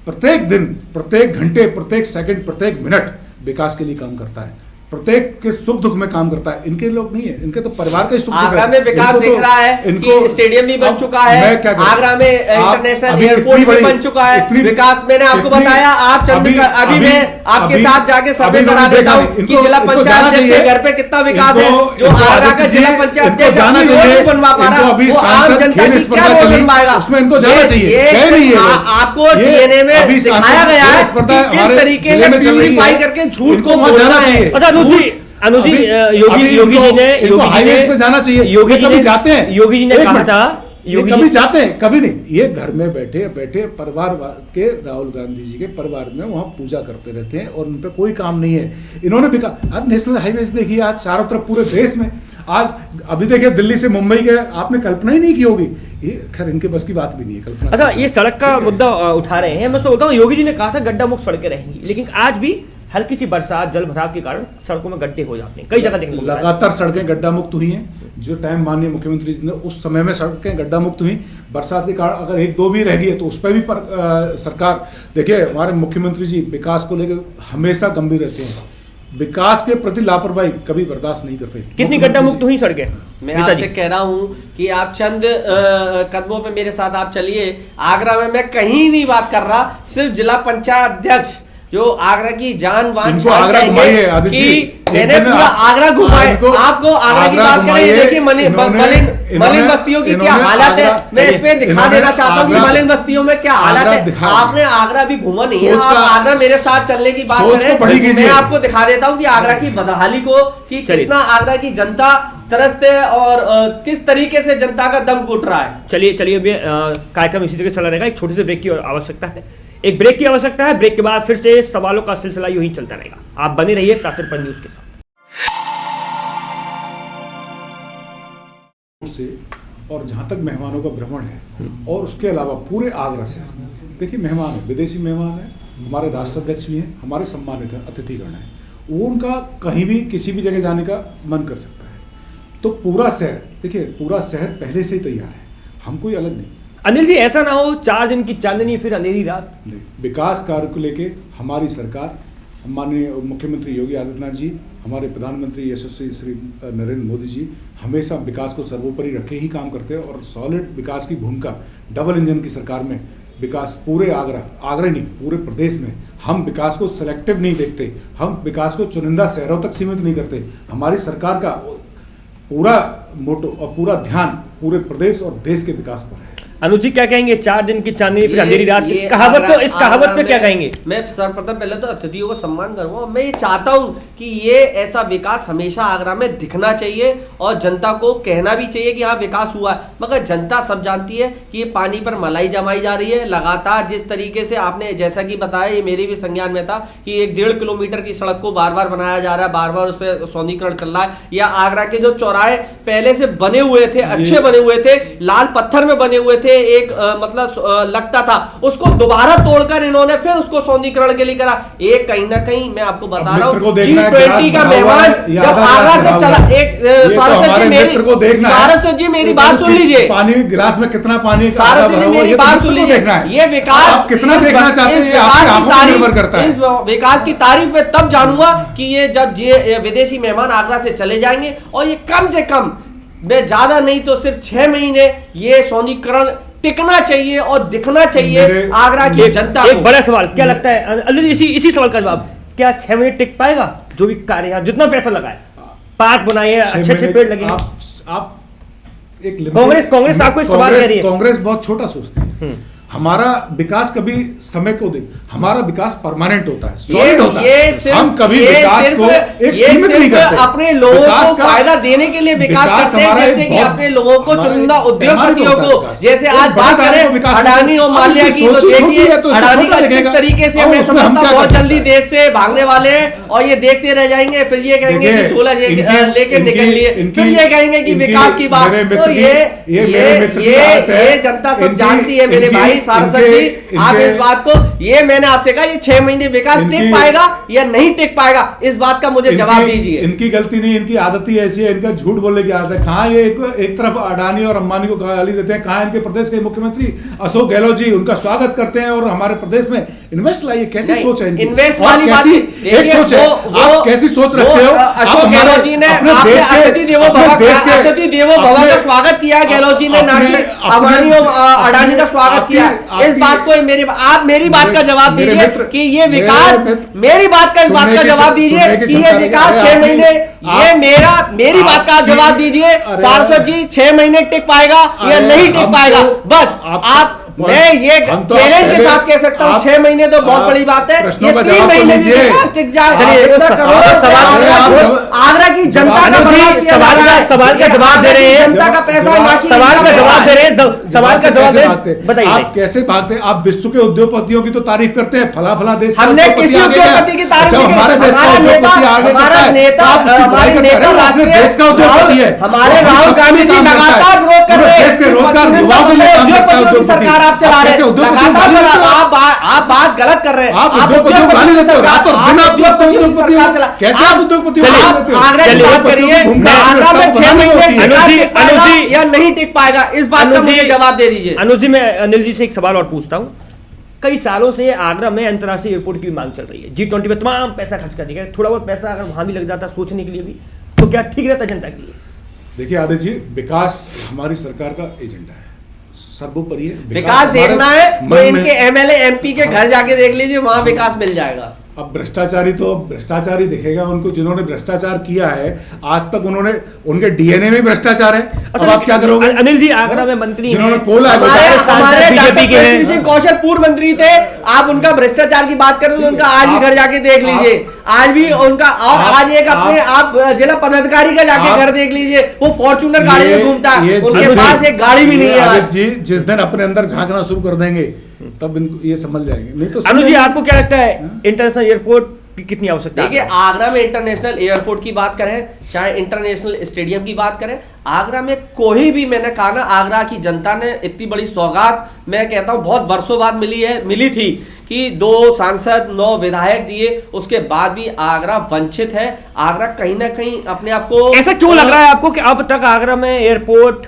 [SPEAKER 2] प्रत्येक दिन, प्रत्येक घंटे, प्रत्येक सेकंड, प्रत्येक मिनट विकास के लिए काम करता है, प्रत्येक के सुख दुख में काम करता है। इनके लोग नहीं है, इनके तो परिवार का ही सुख दुख है।
[SPEAKER 3] आगरा में विकास दिख रहा है कि स्टेडियम भी बन चुका है, आगरा में इंटरनेशनल एयरपोर्ट भी बन चुका है। विकास मैंने आपको बताया, आप अभी मैं आपके साथ जाके सर्वे करा देता हूँ कि जिला पंचायत अध्यक्ष के घर पे कितना विकास है। जो आगरा का जिला पंचायत अध्यक्ष अपनी रोड नहीं बनवा पा रहा, वो आम जनता की क्या रोड बनवाएगा?
[SPEAKER 2] उसमें इनको जाना चाहिए।
[SPEAKER 3] आपको डीएनए में दिखाया गया है कि किस तरीके से प्यूरिफाई करके झूठ को बोलना है।
[SPEAKER 1] अनुजी, योगी जी ने
[SPEAKER 2] हाईवे पे जाना चाहिए।
[SPEAKER 1] योगी जी
[SPEAKER 2] कभी जाते हैं,
[SPEAKER 1] योगी जी ने कहा था,
[SPEAKER 2] कभी जाते हैं, कभी नहीं। ये घर में बैठे बैठे परिवार के, राहुल गांधी जी के परिवार में वहां पूजा करते रहते हैं और उन पे कोई काम नहीं है। इन्होंने भी कहा, आज नेशनल हाईवे देखिए, आज चारों तरफ पूरे देश में, आज अभी देखिए दिल्ली से मुंबई के, आपने कल्पना ही नहीं की होगी। ये खैर इनके बस की बात भी नहीं है कल्पना।
[SPEAKER 1] अच्छा, ये सड़क का मुद्दा उठा रहे हैं, मैं तो बोलता हूँ योगी जी ने कहा था गड्ढा मुक्त सड़कें रहेंगी, लेकिन आज भी हल्की सी बरसात, जल भराव के कारण सड़कों में गड्ढे हो जाते हैं, कई जगह देखने को मिला है।
[SPEAKER 2] लगातार सड़कें गड्ढा मुक्त हुई हैं। जो टाइम माननीय मुख्यमंत्री जी ने उस समय में सड़कें गड्ढा मुक्त हुई, बरसात के कारण अगर एक दो भी रह गई है तो उस पर भी सरकार, देखिए हमारे मुख्यमंत्री जी विकास को लेकर हमेशा गंभीर रहते हैं, विकास के प्रति लापरवाही कभी बर्दाश्त नहीं करते।
[SPEAKER 1] कितनी गड्ढा मुक्त हुई सड़कें?
[SPEAKER 3] मैं आपसे कह रहा हूं कि आप चंद कदमों पे मेरे साथ आप चलिए। आगरा में मैं कहीं नहीं बात कर रहा, सिर्फ जिला पंचायत अध्यक्ष जो आगरा की जान वान
[SPEAKER 2] आगरा घुमाइए,
[SPEAKER 3] मैंने पूरा आगरा घुमाए। आपको आगरा की बात करें, देखिए मलिन बस्तियों की क्या हालत है, मैं इस पे दिखा देना चाहता हूँ कि मलिन बस्तियों में क्या हालत है। आपने आगरा भी घूमा नहीं है, आप आगरा मेरे साथ चलने की बात करें, मैं आपको दिखा देता हूँ कि आगरा की बदहाली को, कि कितना आगरा की जनता तरसते है और किस तरीके से जनता का दम घुट रहा है।
[SPEAKER 1] चलिए अभी कार्यक्रम इसी तरह चला रहेगा। एक छोटे से ब्रेक की आवश्यकता है, एक ब्रेक की आवश्यकता है। ब्रेक के बाद फिर से सवालों का सिलसिला यूं ही चलता रहेगा। आप बने रहिए प्रातःपर न्यूज के साथ।
[SPEAKER 2] और जहां तक मेहमानों का भ्रमण है और उसके अलावा पूरे आगरा से, देखिए मेहमान है, विदेशी मेहमान है, हमारे राष्ट्राध्यक्ष भी हैं, हमारे सम्मानित अतिथिगण हैं, वो उनका कहीं भी किसी भी जगह जाने का मन कर सकता है। तो पूरा शहर, देखिए पूरा शहर पहले से ही तैयार है, हम कोई अलग नहीं।
[SPEAKER 1] अनिल जी, ऐसा ना हो 4 दिन की चांदनी फिर अंधेरी रात।
[SPEAKER 2] विकास कार्य को लेके हमारी सरकार, माननीय मुख्यमंत्री योगी आदित्यनाथ जी, हमारे प्रधानमंत्री यशस्वी श्री नरेंद्र मोदी जी हमेशा विकास को सर्वोपरि रखे ही काम करते हैं और सॉलिड विकास की भूमिका, डबल इंजन की सरकार में विकास पूरे आगरा नहीं पूरे प्रदेश में, हम विकास को सेलेक्टिव नहीं देखते, हम विकास को चुनिंदा शहरों तक सीमित नहीं करते। हमारी सरकार का पूरा मोटो और पूरा ध्यान पूरे प्रदेश और देश के विकास पर है।
[SPEAKER 1] अनुज जी क्या कहेंगे? 4 दिन की चांदनी फिर अंधेरी रात, इस कहावत पे क्या कहेंगे?
[SPEAKER 3] मैं सर्वप्रथम पहले तो अतिथियों को सम्मान करूंगा। मैं ये चाहता हूं कि ये ऐसा विकास हमेशा आगरा में दिखना चाहिए और जनता को कहना भी चाहिए कि हाँ विकास हुआ है, मगर जनता सब जानती है कि ये पानी पर मलाई जमाई जा रही है लगातार। जिस तरीके से आपने जैसा कि बताया, ये मेरे भी संज्ञान में था कि 1.5 किलोमीटर की सड़क को बार बार बनाया जा रहा है, बार बार उस पर सौंदर्यीकरण चल रहा है, या आगरा के जो चौराहे पहले से बने हुए थे, अच्छे बने हुए थे, लाल पत्थर में बने हुए थे, एक मतलब लगता था, उसको दोबारा तोड़कर इन्होंने फिर उसको सौंदर्यीकरण के लिए करा। एक कहीं ना कहीं मैं आपको बता रहा हूँ, G20 का मेहमान जब आगरा से चला, एक सारस्वत जी मेरी बात सुन लीजिए,
[SPEAKER 2] पानी गिलास में कितना पानी,
[SPEAKER 3] सारस्वत जी मेरी बात सुन लीजिए, ये विकास
[SPEAKER 2] कितना देखना चाहते हैं, आपकी आंखों पर निर्भर करता है।
[SPEAKER 3] इस विकास की तारीफ में तब जानूंगा कि ये जब विदेशी मेहमान आगरा से चले जाएंगे और ये कम से कम, मैं ज्यादा नहीं तो सिर्फ 6 महीने ये सौंदर्यीकरण टिकना चाहिए और दिखना चाहिए आगरा की जनता को।
[SPEAKER 1] एक बड़ा सवाल, क्या लगता है अनिल, इसी सवाल का जवाब, क्या 6 महीने टिक पाएगा? जो भी कार्य, जितना पैसा लगाए, पार्क बनाए, अच्छे पेड़ लगे,
[SPEAKER 2] आप एक
[SPEAKER 1] कांग्रेस आपको एक सवाल कह रही है।
[SPEAKER 2] कांग्रेस बहुत छोटा सोचती है हमारा विकास कभी समय को दे, हमारा विकास परमानेंट होता है, सॉलिड होता है। हम कभी विकास को एक सीमित नहीं करते,
[SPEAKER 3] अपने लोगों को फायदा देने के लिए विकास करते हैं, जैसे कि अपने लोगों को, चुनिंदा उद्योगपतियों को, जैसे आज बात करें अडानी और माल्या की, तो देखिए अडानी का किस तरीके से मैं समझता हूं बहुत जल्दी देश से भागने वाले हैं, और ये देखते रह जाएंगे, फिर ये कहेंगे कि झोला लेके निकल लिए, फिर ये कहेंगे कि विकास की बात। तो ये जनता सब जानती है मेरे भाई सारस्वत जी। आप इस बात को, ये मैंने आपसे कहा, ये 6 महीने विकास टिक पाएगा या नहीं टिक पाएगा, इस बात का मुझे जवाब दीजिए।
[SPEAKER 2] इनकी गलती नहीं, इनकी आदत ही ऐसी है, इनका झूठ बोलने की आदत है। कहाँ ये एक तरफ अडानी और अंबानी को गाली देते हैं, कहाँ इनके प्रदेश के मुख्यमंत्री अशोक गहलोत जी उनका स्वागत करते हैं और हमारे प्रदेश में इन्वेस्ट लाइए। कैसी सोच है इनकी?
[SPEAKER 3] इन्वेस्ट वाली बात
[SPEAKER 2] एक सोच है, आप कैसी सोच रखते हो?
[SPEAKER 3] अशोक गहलोत जी ने अतिथि देवो भव का स्वागत किया, गहलोत जी ने ना कि अंबानी और अडानी का स्वागत किया। इस बात को आप मेरी बात का जवाब दीजिए कि ये विकास, मेरी बात का, इस बात का जवाब दीजिए कि ये विकास 6 महीने, ये मेरी बात का जवाब दीजिए सारस्वत जी, 6 महीने टिक पाएगा या नहीं टिक पाएगा? बस आप, मैं ये चैलेंज के साथ कह सकता हूँ 6 महीने तो बहुत बड़ी बात है, ये 3 महीने में टिक जाए। आगरा की जनता का
[SPEAKER 1] सवाल का जवाब दे रहे हैं,
[SPEAKER 3] जनता का पैसा,
[SPEAKER 1] सवाल का जवाब दे रहे हैं, सवाल का जवाब बताइए।
[SPEAKER 2] आप कैसे भागते हैं? आप विश्व के उद्योगपतियों की तो तारीफ करते हैं, फला देश
[SPEAKER 3] हमने किसी उद्योगपति की तारीफ नहीं की।
[SPEAKER 2] हमारे देश का उद्योगपति आगे
[SPEAKER 3] हमारा नेता, हमारे नेता राष्ट्रीय
[SPEAKER 2] देश का उद्योगपति है,
[SPEAKER 3] हमारे राहुल गांधी जी लगातार विरोध कर रहे हैं,
[SPEAKER 2] देश के रोजगार युवाओं के लिए काम करता है उद्योगपति।
[SPEAKER 3] सरकार आप चला रहे हैं, आप बात गलत कर रहे हैं।
[SPEAKER 2] आप उद्योगपतियों को गाली देते हो, रात और दिन आप सरकार चला, कैसे आप उद्योगपति?
[SPEAKER 3] आगरा की बात करिए, आगरा में 6 महीने या नहीं टिक पाएगा, इस बात का मुझे जवाब दे दीजिए।
[SPEAKER 1] अनुज जी, मैं अनिल जी से एक सवाल और पूछता हूं। कई सालों से आगरा में अंतर्राष्ट्रीय एयरपोर्ट की मांग चल रही है, G20 में तमाम पैसा खर्च कर दिया, थोड़ा बहुत पैसा अगर वहां भी लग जाता सोचने के लिए भी, तो क्या ठीक रहता जनता के लिए?
[SPEAKER 2] देखिए आदित्य जी, विकास हमारी सरकार का एजेंडा है, सर्वोपरि है।
[SPEAKER 3] विकास देखना है तो इनके MLA MP के घर जाके देख लीजिए, वहां विकास मिल जाएगा।
[SPEAKER 2] अब भ्रष्टाचारी तो भ्रष्टाचारी दिखेगा उनको, जिन्होंने भ्रष्टाचार किया है आज तक, उन्होंने, उनके DNA में भ्रष्टाचार है। अब आप क्या करोगे?
[SPEAKER 1] अनिल जी, आगरा में मंत्री
[SPEAKER 2] जिन्होंने कोला,
[SPEAKER 3] हमारे बीजेपी के हैं, सिंह कौशल पूर्व मंत्री थे, आप उनका भ्रष्टाचार की बात करें तो उनका आज भी घर जाके देख लीजिए, आज भी उनका, और आज एक अपने आप जिला पदाधिकारी का जाके घर देख लीजिए, वो फॉर्च्यूनर गाड़ी में घूमता है, उनके पास एक गाड़ी भी नहीं है।
[SPEAKER 2] जी जिस दिन अपने अंदर झांकना शुरू कर देंगे तब इनको ये समझ जाएंगे, नहीं तो।
[SPEAKER 1] अनुज जी, आपको क्या लगता है इंटरनेशनल एयरपोर्ट की कितनी आवश्यकता है?
[SPEAKER 3] देखिए, आगरा में इंटरनेशनल एयरपोर्ट की बात करें, चाहे इंटरनेशनल स्टेडियम की बात करें, आगरा में कोई भी, मैंने कहा ना, आगरा की जनता ने इतनी बड़ी सौगात, मैं कहता हूं बहुत वर्षों बाद मिली थी कि 2 सांसद 9 विधायक दिए, उसके बाद भी आगरा वंचित है। आगरा कहीं ना कहीं अपने आप को,
[SPEAKER 1] ऐसा क्यों लग रहा है आपको कि अब तक आगरा में एयरपोर्ट,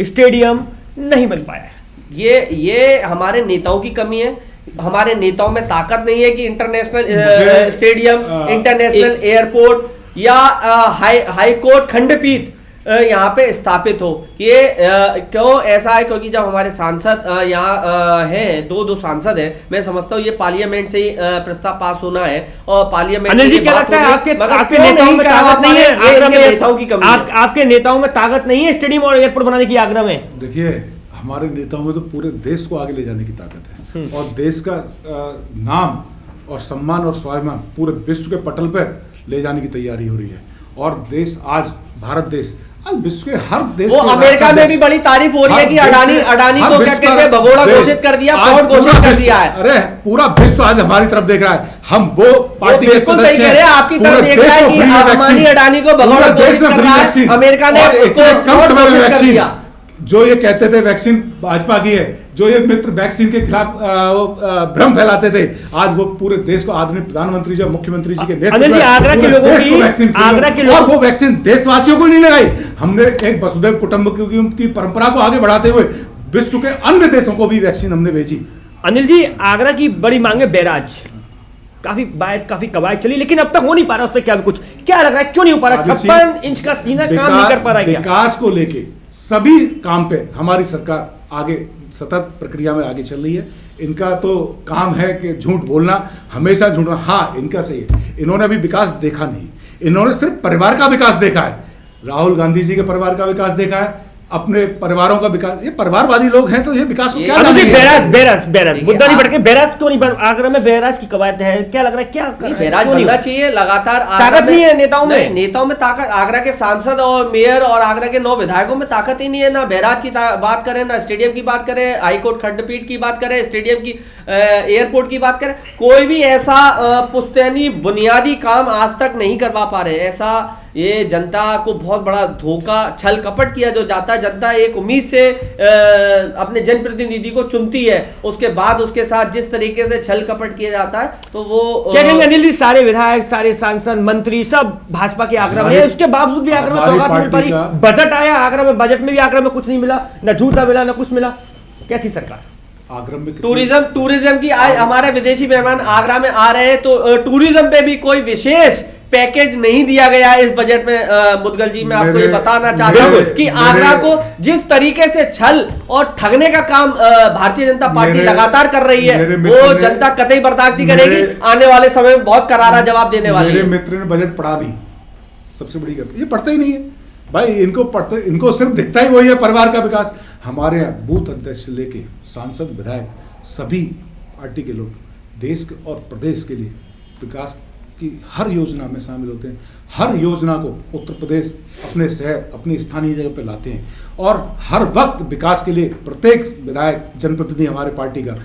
[SPEAKER 1] स्टेडियम नहीं बन पाया है?
[SPEAKER 3] ये हमारे नेताओं की कमी है, हमारे नेताओं में ताकत नहीं है कि इंटरनेशनल स्टेडियम, इंटरनेशनल एयरपोर्ट या हाई कोर्ट खंडपीठ यहाँ पे स्थापित हो। ये क्यों ऐसा है? क्योंकि जब हमारे सांसद यहाँ हैं, दो सांसद हैं, मैं समझता हूँ ये पार्लियामेंट से ही प्रस्ताव पास होना है, और पार्लियामेंट
[SPEAKER 1] अनिल जी, क्या लगता है आपके नेताओं में ताकत नहीं है? आगरा में नेताओं की कमी, आपके नेताओं में ताकत नहीं है स्टेडियम और एयरपोर्ट बनाने की आगरा में?
[SPEAKER 2] देखिए, हमारे नेताओं में तो पूरे देश को आगे ले जाने की ताकत है, और देश का नाम और सम्मान और स्वाभिमान पूरे विश्व के पटल पर ले जाने की तैयारी हो रही है। और देश आज, भारत देश आज विश्व के हर देश,
[SPEAKER 3] वो अमेरिका में भी बड़ी तारीफ हो रही है कि अडानी को क्या कहते हैं, भगोड़ा घोषित कर दिया, फ्रॉड घोषित कर दिया है।
[SPEAKER 2] अरे पूरा विश्व आज हमारी तरफ देख रहा है, हम वो पार्टी के सदस्य हैं,
[SPEAKER 3] आपकी तरफ देख रहा है कि अंबानी अडानी को भगोड़ा घोषित कर रहा है, अमेरिका ने उसको
[SPEAKER 2] कम समय में वैक्सीन, जो ये कहते थे वैक्सीन भाजपा की है, जो ये मित्र वैक्सीन के खिलाफ भ्रम फैलाते थे, आज वो पूरे देश को आदरणीय प्रधानमंत्री जी, मुख्यमंत्री जी के नेतृत्व में
[SPEAKER 1] आगरा के लोगों की,
[SPEAKER 2] और वो वैक्सीन देशवासियों को नहीं लगाई, हमने एक वसुधैव कुटुंबकम की परंपरा को आगे बढ़ाते हुए विश्व के अन्य देशों को भी वैक्सीन हमने भेजी।
[SPEAKER 1] अनिल जी, आगरा की बड़ी मांग है बैराज, काफी कवायद चली, लेकिन अब तक हो नहीं पा रहा, उस पर क्या लग रहा है, क्यों नहीं हो पा रहा? 56 इंच का सीना काम नहीं कर पा रहा है।
[SPEAKER 2] विकास को लेके सभी काम पे हमारी सरकार आगे सतत प्रक्रिया में आगे चल रही है। इनका तो काम है कि झूठ बोलना, हमेशा झूठ। हाँ, इनका सही है, इन्होंने अभी विकास देखा नहीं, इन्होंने सिर्फ परिवार का विकास देखा है, राहुल गांधी जी के परिवार का विकास देखा है, अपने परिवारों का विकास, ये परिवारवादी लोग हैं तो ये विकास को क्या
[SPEAKER 1] अनुज जी,
[SPEAKER 2] जानेंगे?
[SPEAKER 1] बैराज मुद्दा नहीं बढ़ के बैराज क्यों नहीं बन, आगरा में बैराज की कवायद है, क्या लग रहा है, क्या
[SPEAKER 3] बैराज बनना चाहिए लगातार।
[SPEAKER 1] ताकत नहीं है नेताओं में,
[SPEAKER 3] नेताओं में ताकत, आगरा के सांसद और मेयर और आगरा के 9 विधायकों में ताकत ही नहीं है। ना बैराज की बात करें, ना स्टेडियम की बात करें, हाईकोर्ट खंडपीठ की बात करें, स्टेडियम की, एयरपोर्ट की बात करें, कोई भी ऐसा पुश्तैनी बुनियादी काम आज तक नहीं करवा पा रहे। ऐसा ये जनता को बहुत बड़ा धोखा, छल कपट किया जो जाता है। जनता एक उम्मीद से अपने जनप्रतिनिधि को चुनती है, उसके बाद उसके साथ जिस तरीके से छल कपट किया जाता है, तो वो
[SPEAKER 1] क्या कहेंगे अनिल जी, सारे विधायक, सारे सांसद, मंत्री सब भाजपा के आगरा में, उसके बावजूद भी आगरा में सौगात नहीं मिल पा रही। बजट आया आगरा में, बजट में भी आगरा में कुछ नहीं मिला, न जूता मिला न कुछ मिला। कैसी सरकार?
[SPEAKER 2] आगरा में
[SPEAKER 3] टूरिज्म की, आज हमारे विदेशी मेहमान आगरा में आ रहे हैं तो टूरिज्म पे भी कोई विशेष पैकेज नहीं दिया गया इस बजट में। मुदगल जी, मैं आपको ये बताना चाहता हूँ कि आगरा को जिस तरीके से छल और ठगने का काम भारतीय जनता पार्टी लगातार कर रही है, वो जनता कतई बर्दाश्त नहीं करेगी। आने वाले समय में बहुत करारा जवाब देने वाली है।
[SPEAKER 2] मेरे मित्र ने बजट पढ़ा नहीं, सबसे बड़ी गलती, ये पढ़ते ही नहीं है भाई। इनको सिर्फ दिखता ही वही है, परिवार का विकास। हमारे यहाँ बूथ अध्यक्ष से लेके सांसद, विधायक, सभी पार्टी के लोग देश और प्रदेश के लिए विकास की हर योजना में शामिल होते हैं। हर योजना को उत्तर प्रदेश अपने शहर, अपनी स्थानीय जगह पे लाते हैं और हर वक्त विकास के लिए प्रत्येक विधायक, जनप्रतिनिधि हमारे पार्टी का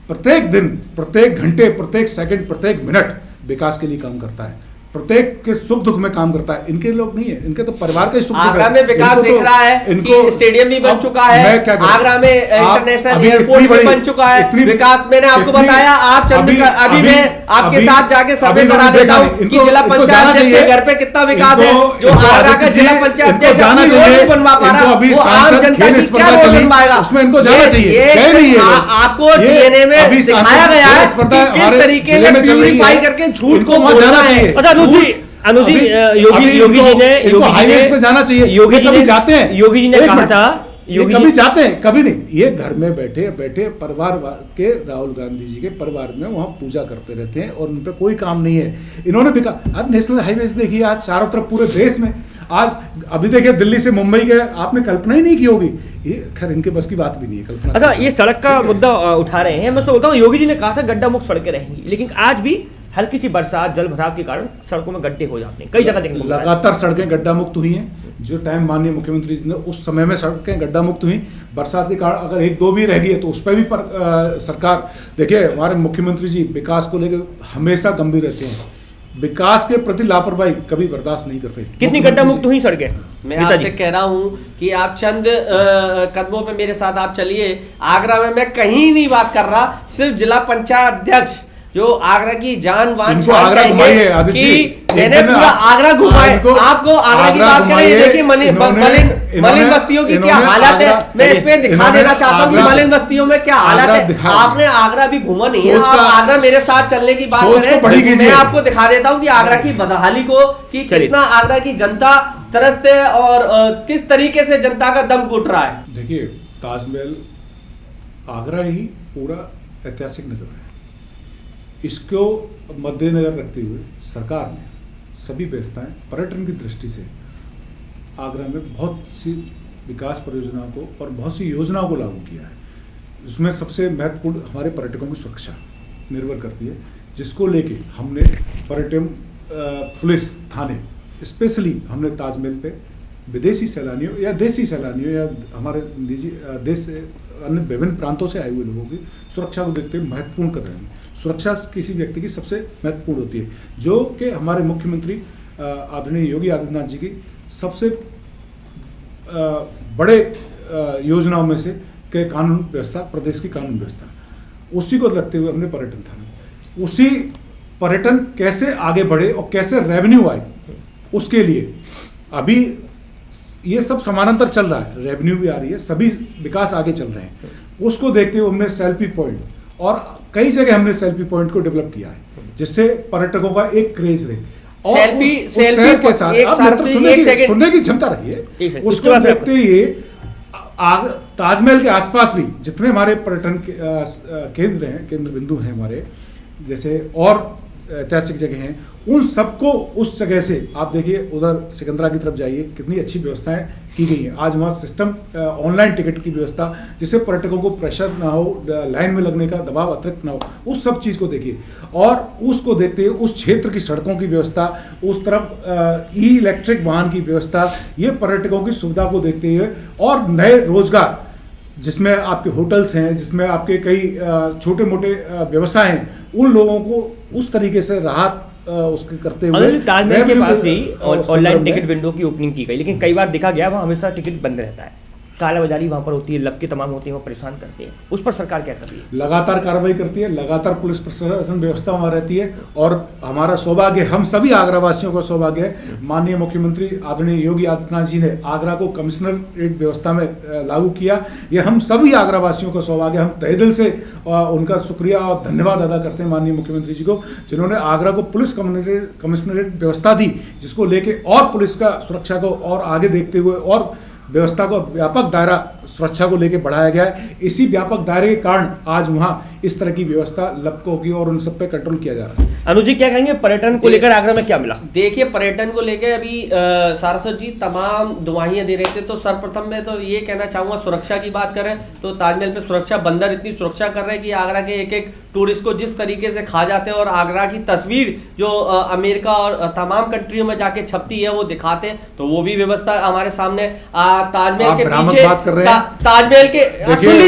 [SPEAKER 2] प्रत्येक दिन, प्रत्येक घंटे, प्रत्येक सेकंड, प्रत्येक मिनट विकास के लिए काम करता है, प्रत्येक के सुख दुख में काम करता है। इनके लोग नहीं है, इनके तो परिवार का ही सुख दुख है।
[SPEAKER 3] आगरा में विकास दिख रहा है कि स्टेडियम भी बन चुका है, आगरा में इंटरनेशनल एयरपोर्ट भी बन चुका है। विकास मैंने आपको बताया, आप अभी मैं आपके साथ जाके सर्वे करा देता हूँ कि जिला पंचायत अध्यक्ष के घर पे कितना विकास है। जो आगरा का जिला पंचायत अध्यक्ष नहीं बनवा पा रहा, वो आम जनता की क्या रोड बनवाएगा?
[SPEAKER 2] उसमें इनको जाना चाहिए।
[SPEAKER 3] आपको डीएनए में दिखाया गया है कि किस तरीके से प्यूरिफाई करके झूठ को बोलना है।
[SPEAKER 1] अनुज जी, योगी जी ने
[SPEAKER 2] हाईवे पे जाना चाहिए।
[SPEAKER 1] योगी जी
[SPEAKER 2] जाते हैं,
[SPEAKER 1] योगी जी ने कहा था,
[SPEAKER 2] कभी जाते हैं, कभी नहीं। ये घर में बैठे बैठे परिवार के, राहुल गांधी जी के परिवार में वहाँ पूजा करते रहते हैं और उन पर कोई काम नहीं है। इन्होंने भी कहा, अब नेशनल हाईवे देखिए आज चारों तरफ पूरे देश में। आज अभी देखिए दिल्ली से मुंबई के, आपने कल्पना ही नहीं की होगी। ये खैर इनके बस की बात भी नहीं है कल्पना।
[SPEAKER 1] अच्छा, ये सड़क का मुद्दा उठा रहे हैं, मैं तो बोलता हूँ योगी जी ने कहा था गड्ढा मुक्त सड़कें रहेंगी, लेकिन आज भी हल्की सी बरसात, जल भराव के कारण सड़कों में गड्ढे हो जाते हैं, कई जगह देखने को मिला है।
[SPEAKER 2] लगातार सड़कें गड्ढा मुक्त हुई हैं। जो टाइम माननीय मुख्यमंत्री जी ने उस समय में सड़कें गड्ढा मुक्त हुई, बरसात के कारण अगर 1-2 भी रह गई है तो उस पर भी सरकार, देखिए हमारे मुख्यमंत्री जी विकास को लेकर हमेशा गंभीर रहते हैं। विकास के प्रति लापरवाही कभी बर्दाश्त नहीं करते।
[SPEAKER 1] कितनी गड्ढा मुक्त हुई सड़कें?
[SPEAKER 3] मैं आपसे कह रहा हूं कि आप चंद कदमों पे मेरे साथ आप चलिए। आगरा में मैं कहीं नहीं बात कर रहा, सिर्फ जिला पंचायत अध्यक्ष जो आगरा की जान वान
[SPEAKER 2] आगरा घुमाइए
[SPEAKER 3] कि मैंने पूरा आगरा घुमाए। आपको आगरा की बात करें, देखिए मलिन बस्तियों की क्या हालत है, मैं इसमें दिखा देना चाहता हूँ कि मलिन बस्तियों में क्या हालत है। आपने आगरा भी घूमा नहीं है, आप आगरा मेरे साथ चलने की बात करें, मैं आपको दिखा देता हूँ कि आगरा की बदहाली को, कि कितना आगरा की जनता तरसते है और किस तरीके से जनता का दम घुट रहा है।
[SPEAKER 2] देखिए ताजमहल आगरा ही पूरा ऐतिहासिक नगर है। इसको मद्देनजर रखते हुए सरकार ने सभी व्यवस्थाएं पर्यटन की दृष्टि से आगरा में बहुत सी विकास परियोजनाओं को और बहुत सी योजनाओं को लागू किया है। उसमें सबसे महत्वपूर्ण हमारे पर्यटकों की सुरक्षा निर्भर करती है, जिसको लेके हमने पर्यटन पुलिस थाने स्पेशली हमने ताजमहल पे विदेशी सैलानियों या देसी सैलानियों या हमारे निजी देश से अन्य विभिन्न प्रांतों से आए हुए लोगों की सुरक्षा को देखते हुए महत्वपूर्ण कर रहे हैं। सुरक्षा किसी व्यक्ति की सबसे महत्वपूर्ण होती है, जो कि हमारे मुख्यमंत्री आदरणीय योगी आदित्यनाथ जी की सबसे बड़े योजनाओं में से के कानून व्यवस्था, प्रदेश की कानून व्यवस्था, उसी को रखते हुए हमने पर्यटन थाना, उसी पर्यटन कैसे आगे बढ़े और कैसे रेवेन्यू आए, उसके लिए अभी ये सब समानांतर चल रहा है। रेवेन्यू भी आ रही है, सभी विकास आगे चल रहे हैं। उसको देखते हुए हमने सेल्फी पॉइंट और कई जगह हमने सेल्फी पॉइंट को डेवलप किया है, जिससे पर्यटकों का एक क्रेज रहे और सेल्फी के साथ सुनने की क्षमता रही है। उसको देखते हुए ताजमहल के आसपास भी जितने हमारे पर्यटन केंद्र हैं, केंद्र बिंदु हैं हमारे, जैसे और ऐतिहासिक जगह हैं, उन सबको उस जगह से आप देखिए उधर सिकंदरा की तरफ जाइए, कितनी अच्छी व्यवस्थाएं की गई हैं। आज वहाँ सिस्टम ऑनलाइन टिकट की व्यवस्था, जिससे पर्यटकों को प्रेशर ना हो, लाइन में लगने का दबाव अतिरिक्त ना हो, उस सब चीज़ को देखिए। और उसको देखते हुए उस क्षेत्र की सड़कों की व्यवस्था, उस तरफ ई इलेक्ट्रिक वाहन की व्यवस्था, ये पर्यटकों की सुविधा को देखते हुए और नए रोजगार जिसमें आपके होटल्स हैं, जिसमें आपके कई छोटे मोटे व्यवसाय हैं, उन लोगों को उस तरीके से राहत उसके करते हुए
[SPEAKER 1] ताजमहल के पास भी ऑनलाइन टिकट विंडो की ओपनिंग की गई, लेकिन कई बार देखा गया वहाँ हमेशा टिकट बंद रहता है, कालाबाजारी वहाँ पर होती है, लपके तमाम होते हैं, वो परेशान करते हैं। उस पर सरकार क्या कर रही है?
[SPEAKER 2] लगातार कार्रवाई करती है, लगातार पुलिस प्रशासन व्यवस्था वहाँ रहती है। और हमारा सौभाग्य, हम सभी आगरा वासियों का सौभाग्य है, माननीय मुख्यमंत्री आदरणीय योगी आदित्यनाथ जी ने आगरा को कमिश्नरेट व्यवस्था में लागू किया। ये हम सभी आगरा वासियों का सौभाग्य, हम तहे दिल से उनका शुक्रिया और धन्यवाद अदा करते हैं माननीय मुख्यमंत्री जी को, जिन्होंने आगरा को पुलिस कमिश्नरेट व्यवस्था दी, जिसको लेके और पुलिस का सुरक्षा को और आगे देखते हुए और व्यवस्था को व्यापक दायरा सुरक्षा को लेकर बढ़ाया गया है। इसी व्यापक दायरे के कारण आज वहाँ इस तरह की व्यवस्था लपकों की और उन सब पे कंट्रोल किया जा रहा है।
[SPEAKER 1] अनुज जी क्या कहेंगे, पर्यटन को लेकर आगरा में क्या मिला?
[SPEAKER 3] देखिए, पर्यटन को लेकर अभी सारस्वत जी तमाम दुआइयां दे रहे थे, तो सर्वप्रथम मैं तो ये कहना चाहूँगा, सुरक्षा की बात करें तो ताजमहल पे सुरक्षा, बंदर इतनी सुरक्षा कर रहे हैं कि आगरा के एक एक टूरिस्ट को जिस तरीके से खा जाते हैं, और आगरा की तस्वीर जो अमेरिका और तमाम कंट्रियों में जाके छपती है वो दिखाते हैं, तो वो भी व्यवस्था हमारे सामने ताजमहल के पीछे, ताजमहल के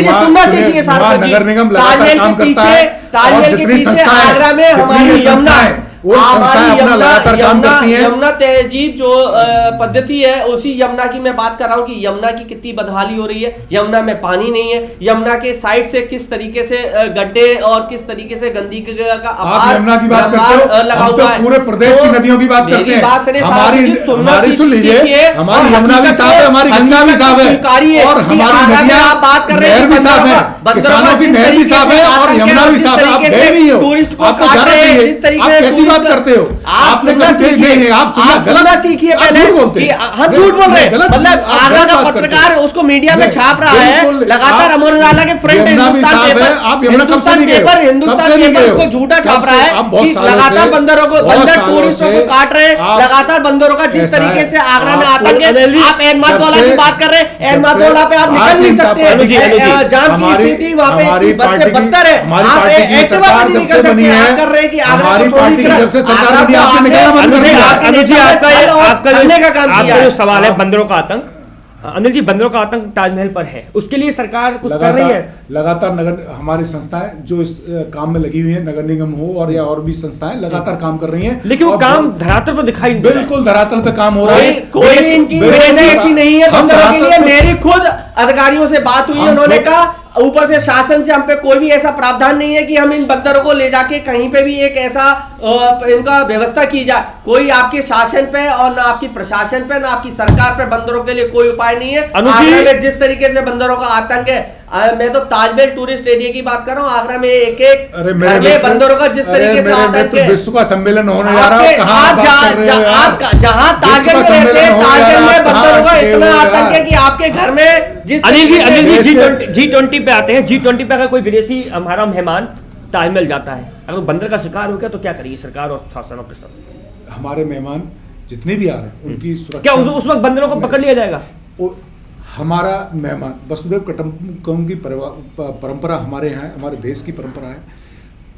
[SPEAKER 3] सुनना सीखिए सारस्वत जी, ताजमहल के पीछे, ताजमहल के पीछे आगरा में हमारी यमुना तहजीब जो पद्धति है, उसी यमुना की मैं बात कर रहा हूँ कि यमुना की कितनी बदहाली हो रही है। यमुना में पानी नहीं है, यमुना के साइड से किस तरीके से गड्ढे और किस तरीके से गंदगी का
[SPEAKER 2] आप यमुना की बात करते हो, लगा हुआ है। पूरे प्रदेश की नदियों की बात करते हैं, हमारी सुन लीजिए, हमारी यमुना भी साफ है, हमारी गंगा भी साफ है, और हमारी नदियां बात कर रहे हैं भी साफ है, किसानों की नहर भी साफ है और यमुना भी साफ है। आप गए नहीं हो, आपको जाना चाहिए, आप कैसी बात करते हो? आपने कभी नहीं, आप सुनना गलत सीखिए, पहले
[SPEAKER 3] हम झूठ बोल रहे हैं, मतलब आगरा का पत्रकार उसको मीडिया में छाप रहा है लगातार, अमर उजाला के फ्रंट, हिंदुस्तान पेपर उसको झूठा छाप रहा है कि लगातार बंदरों को, बंदर टूरिस्टों को काट रहे हैं, लगातार बंदरों का जिस तरीके से आगरा में आतंक है। आप एहमदौला की बात कर रहे हैं, एहमदौला पे आप निकल नहीं सकते, जाम की स्थिति वहाँ पे बस से बदतर है, आप एक्टिवा पे नहीं निकल सकते, आप कर रहे हैं कि आगरा को
[SPEAKER 2] जब से सरकार ने आपसे निकलना बंद कर दिया।
[SPEAKER 1] आपका जो सवाल है बंदरों का आतंक, अनिल जी, बंदरों का आतंक ताजमहल पर है, उसके लिए सरकार कुछ कर रही है?
[SPEAKER 2] लगातार नगर हमारी संस्थाएं जो इस काम में लगी हुई है, नगर निगम हो और या और भी संस्थाएं लगातार काम कर रही हैं,
[SPEAKER 1] लेकिन वो काम धरातल पर दिखाई नहीं,
[SPEAKER 2] बिल्कुल धरातल पे काम हो रहा है।
[SPEAKER 3] कोई इनकी ऐसी नहीं है बंदरों के लिए। मेरी खुद अधिकारियों से बात हुई, उन्होंने कहा ऊपर से शासन से हम पे कोई भी ऐसा प्रावधान नहीं है कि हम इन बंदरों को ले जाके कहीं पे भी एक ऐसा इनका व्यवस्था की जाए। कोई आपके शासन पे और ना आपकी प्रशासन पे ना आपकी सरकार पे बंदरों के लिए कोई उपाय नहीं है। आगरा में जिस तरीके से बंदरों का आतंक है, मैं तो ताजमहल टूरिस्ट एरिया की बात कर रहा हूँ, आगरा में एक एक घर में बंदरों का जिस तरीके से आतंक है।
[SPEAKER 2] विश्व का सम्मेलन होने जा रहा है,
[SPEAKER 3] जहाँ ताजमहल में रहते हैं, ताजमहल में बंदरों का इतना आतंक है कि आपके घर में जिस
[SPEAKER 1] अनिल जी G20 पे आते हैं, G20 पे अगर कोई विदेशी हमारा मेहमान ताजमहल जाता है, अगर बंदर का शिकार हो गया तो क्या करेगी सरकार और शासन और प्रशासन?
[SPEAKER 2] हमारे मेहमान जितने भी आ रहे हैं उनकी सुरक्षा,
[SPEAKER 1] क्या उस वक्त बंदरों को पकड़ लिया जाएगा?
[SPEAKER 2] हमारा मेहमान वसुधैव कुटुंबकम की परंपरा हमारे यहाँ, हमारे देश की परंपरा है,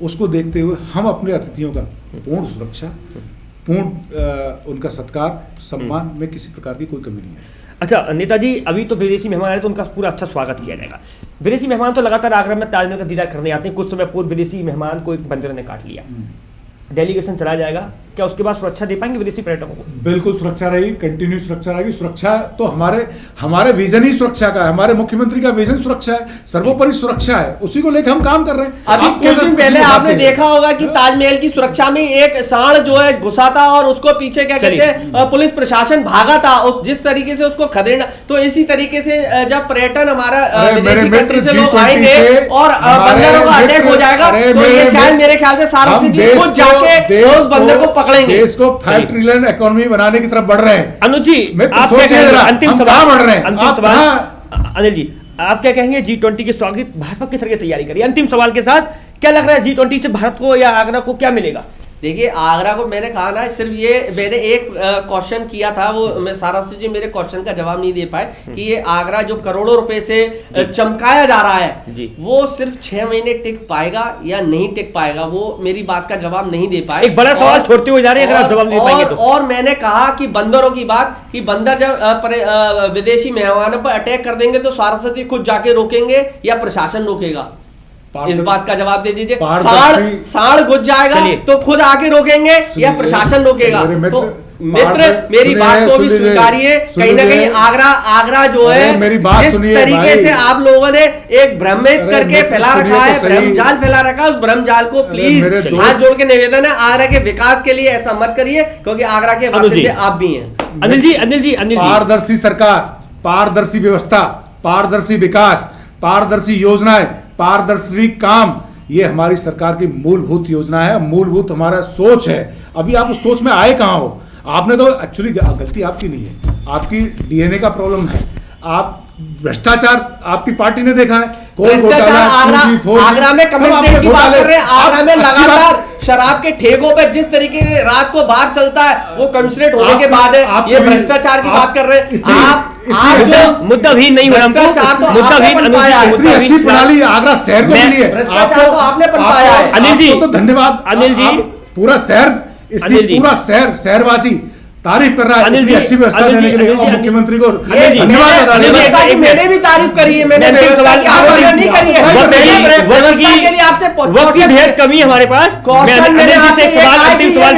[SPEAKER 2] उसको देखते हुए हम अपने अतिथियों का पूर्ण सुरक्षा, पूर्ण उनका सत्कार, सम्मान में किसी प्रकार की कोई कमी नहीं है।
[SPEAKER 1] अच्छा नेताजी, अभी तो विदेशी मेहमान आए तो उनका पूरा अच्छा स्वागत किया जाएगा। विदेशी मेहमान तो लगातार आगरा में ताजमहल का दीदार करने आते हैं, कुछ समय पूर्व विदेशी मेहमान को एक बंदर ने काट लिया, डेलीगेशन चला जाएगा, क्या उसके बाद सुरक्षा दे पाएंगे विदेशी पर्यटकों को?
[SPEAKER 2] बिल्कुल सुरक्षा रहेगी, कंटिन्यू सुरक्षा रहेगी। सुरक्षा तो हमारे विजन ही सुरक्षा का है, हमारे मुख्यमंत्री का विजन सुरक्षा है, सर्वोपरि सुरक्षा है, उसी को लेकर हम काम कर रहे हैं।
[SPEAKER 3] अभी कुछ दिन पहले आपने देखा होगा कि ताजमहल की सुरक्षा में एक सांड जो है घुसा था और उसको पीछे क्या कहते हैं पुलिस प्रशासन भागा था, उस जिस तरीके से उसको खदेड़ा। तो इसी तरीके से जब पर्यटन हमारा विदेशी कंट्री से लोग आएंगे और बंदरों का अटैक हो जाएगा, तो ये शायद मेरे ख्याल से सारा खुद जाके उस बंदर को पकड़ेंगे।
[SPEAKER 2] देश को 5 ट्रिलियन इकोनॉमी बनाने की तरफ बढ़ रहे हैं।
[SPEAKER 1] अनुज जी, आप क्या कहेंगे? अंतिम सवाल बढ़ रहे हैं। अंतिम सवाल अनिल जी, आप क्या कहेंगे? G20 के स्वागत भाजपा किस तरह की तैयारी करिए? अंतिम सवाल के साथ क्या लग रहा है G20 से भारत को या आगरा को क्या मिलेगा?
[SPEAKER 3] देखिए आगरा को मैंने कहा ना, सिर्फ ये मैंने एक क्वेश्चन किया था, वो मैं सारांश जी मेरे क्वेश्चन का जवाब नहीं दे पाए कि ये आगरा जो करोड़ों रुपए से चमकाया जा रहा है वो सिर्फ 6 महीने टिक पाएगा या नहीं टिक पाएगा, वो मेरी बात का जवाब नहीं दे पाए।
[SPEAKER 1] एक बड़ा सवाल छोड़ते हुए जा रहे हैं, अगर आप जवाब नहीं दे पाएंगे तो।
[SPEAKER 3] और मैंने कहा कि बंदरों की बात, कि बंदर जब विदेशी मेहमानों पर अटैक कर देंगे तो सारांश जी खुद जाके रोकेंगे या प्रशासन रोकेगा? इस बात का जवाब दे दीजिए। साढ़ घुस जाएगा तो खुद आके रोकेंगे या प्रशासन रोकेगा? तो मित्र मेरी बात को भी स्वीकारिए। कहीं ना कहीं आगरा जो है,
[SPEAKER 2] मेरी बात
[SPEAKER 3] जिस
[SPEAKER 2] सुनिए
[SPEAKER 3] तरीके से आप लोगों ने एक भ्रमित करके फैला रखा है, भ्रमजाल फैला रखा है, उस भ्रमजाल को प्लीज हाथ जोड़ के निवेदन है, आगरा के विकास के लिए ऐसा मत करिए, क्योंकि आगरा के बासिंदे आप भी हैं।
[SPEAKER 1] अनिल जी
[SPEAKER 2] पारदर्शी सरकार, पारदर्शी व्यवस्था, पारदर्शी विकास, पारदर्शी योजनाएं, पारदर्शी काम, ये हमारी सरकार की मूलभूत योजना है, मूलभूत हमारा सोच है। अभी आप उस सोच में आए कहां हो? आपने तो एक्चुअली गलती आपकी नहीं है, आपकी डीएनए का प्रॉब्लम है। आप भ्रष्टाचार आपकी पार्टी ने देखा है,
[SPEAKER 3] आगरा में कमिश्नरेट की बात कर रहे हैं, आगरा में लगातार शराब के ठेकों पे जिस तरीके से रात को बाहर चलता है वो कमिश्नरेट होने के बाद है। ये भ्रष्टाचार की बात कर रहे हैं आप जो
[SPEAKER 1] मुद्दा भी नहीं हुआ, मुद्दा भी
[SPEAKER 2] इतनी अच्छी प्रणाली आगरा शहर को मिली है,
[SPEAKER 3] भ्रष्टाचार को आपने पनपाया है।
[SPEAKER 1] अनिल जी
[SPEAKER 2] तो धन्यवाद
[SPEAKER 1] अनिल जी,
[SPEAKER 2] पूरा शहर, इसकी पूरा शहरवासी तारीफ कर रहा है इतनी अच्छी व्यवस्था देने के लिए मुख्यमंत्री को धन्यवाद।
[SPEAKER 3] मैंने भी तारीफ करी है, मैंने
[SPEAKER 1] सवाल
[SPEAKER 3] नहीं करी है, व्यवस्था के लिए आपसे
[SPEAKER 1] वक्त की बेहद कमी है हमारे पास।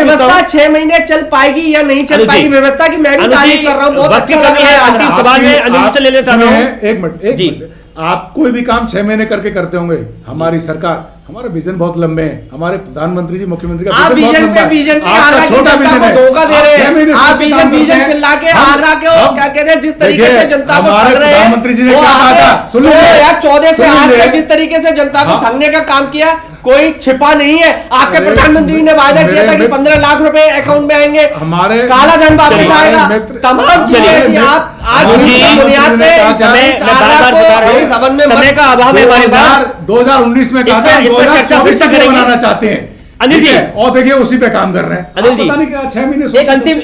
[SPEAKER 3] व्यवस्था 6 महीने चल पाएगी या नहीं चल पाएगी व्यवस्था की, मैं भी तारीफ कर रहा हूँ, बहुत अच्छा लग रहा है।
[SPEAKER 1] अंतिम सवाल में अनिल से ले लेता हूं।
[SPEAKER 2] एक मिनट, आप कोई भी काम 6 महीने करके करते होंगे, हमारी सरकार, हमारा विजन बहुत लंबे हैं, हमारे प्रधानमंत्री जी, मुख्यमंत्री का
[SPEAKER 3] विजन बहुत लंबा है। आपका छोटा विजन है, धोखा दे रहे हैं आप। विजन चिल्ला के आगरा के क्या कहते हैं, जिस तरीके से जनता को ठग रहे हैं,
[SPEAKER 2] प्रधानमंत्री जी ने क्या कहा था,
[SPEAKER 3] 2014 से आज तक जिस तरीके से जनता को ठगने का काम किया, कोई छिपा नहीं है। आपके प्रधानमंत्री ने वायदा किया था कि 15 लाख रुपए अकाउंट में आएंगे,
[SPEAKER 2] हमारे
[SPEAKER 3] काला धन वापस आएगा, तमाम चीजें आप आज बुनियाद पे
[SPEAKER 1] समय का अभाव है हमारे पास।
[SPEAKER 2] 2019 में कहा था 2024 तक बनाना चाहते हैं
[SPEAKER 1] अनिल जी,
[SPEAKER 2] और देखिए उसी पे काम कर रहे हैं
[SPEAKER 1] अनिल जी।
[SPEAKER 2] पता नहीं क्या 6 महीने।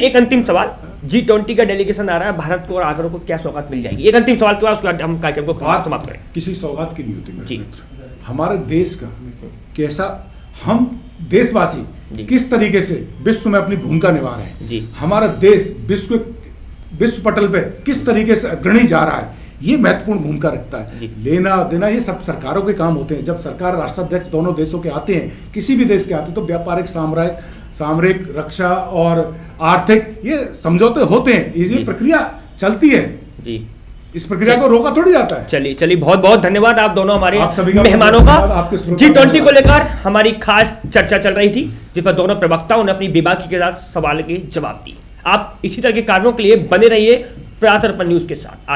[SPEAKER 1] एक अंतिम सवाल, G20 का डेलीगेशन आ रहा है, भारत को और आगरा को क्या सौगात मिल जाएगी? एक अंतिम सवाल के बाद उसके बाद हम कार्यक्रम को समाप्त करें।
[SPEAKER 2] किसी सौगात की नहीं होती जी। हमारे देश का कैसा, हम देशवासी किस तरीके से विश्व में अपनी भूमिका निभा रहे हैं, हमारा देश विश्व पटल पे किस तरीके से अग्रणी जा रहा है, ये महत्वपूर्ण भूमिका रखता है। लेना देना ये सब सरकारों के काम होते हैं। जब सरकार, राष्ट्राध्यक्ष दोनों देशों के आते हैं, किसी भी देश के आते हैं, तो व्यापारिक, सामरिक, रक्षा और आर्थिक ये समझौते होते हैं, ये प्रक्रिया चलती है जी। इस प्रक्रिया को रोका थोड़ी जाता है।
[SPEAKER 1] चलिए बहुत बहुत धन्यवाद आप दोनों हमारे मेहमानों का। G20 को लेकर हमारी खास चर्चा चल रही थी, जिस पर दोनों प्रवक्ताओं ने अपनी बेबाकी के साथ सवाल के जवाब दिए। आप इसी तरह के कार्यों के लिए बने रहिए प्रयातर्पण न्यूज के साथ।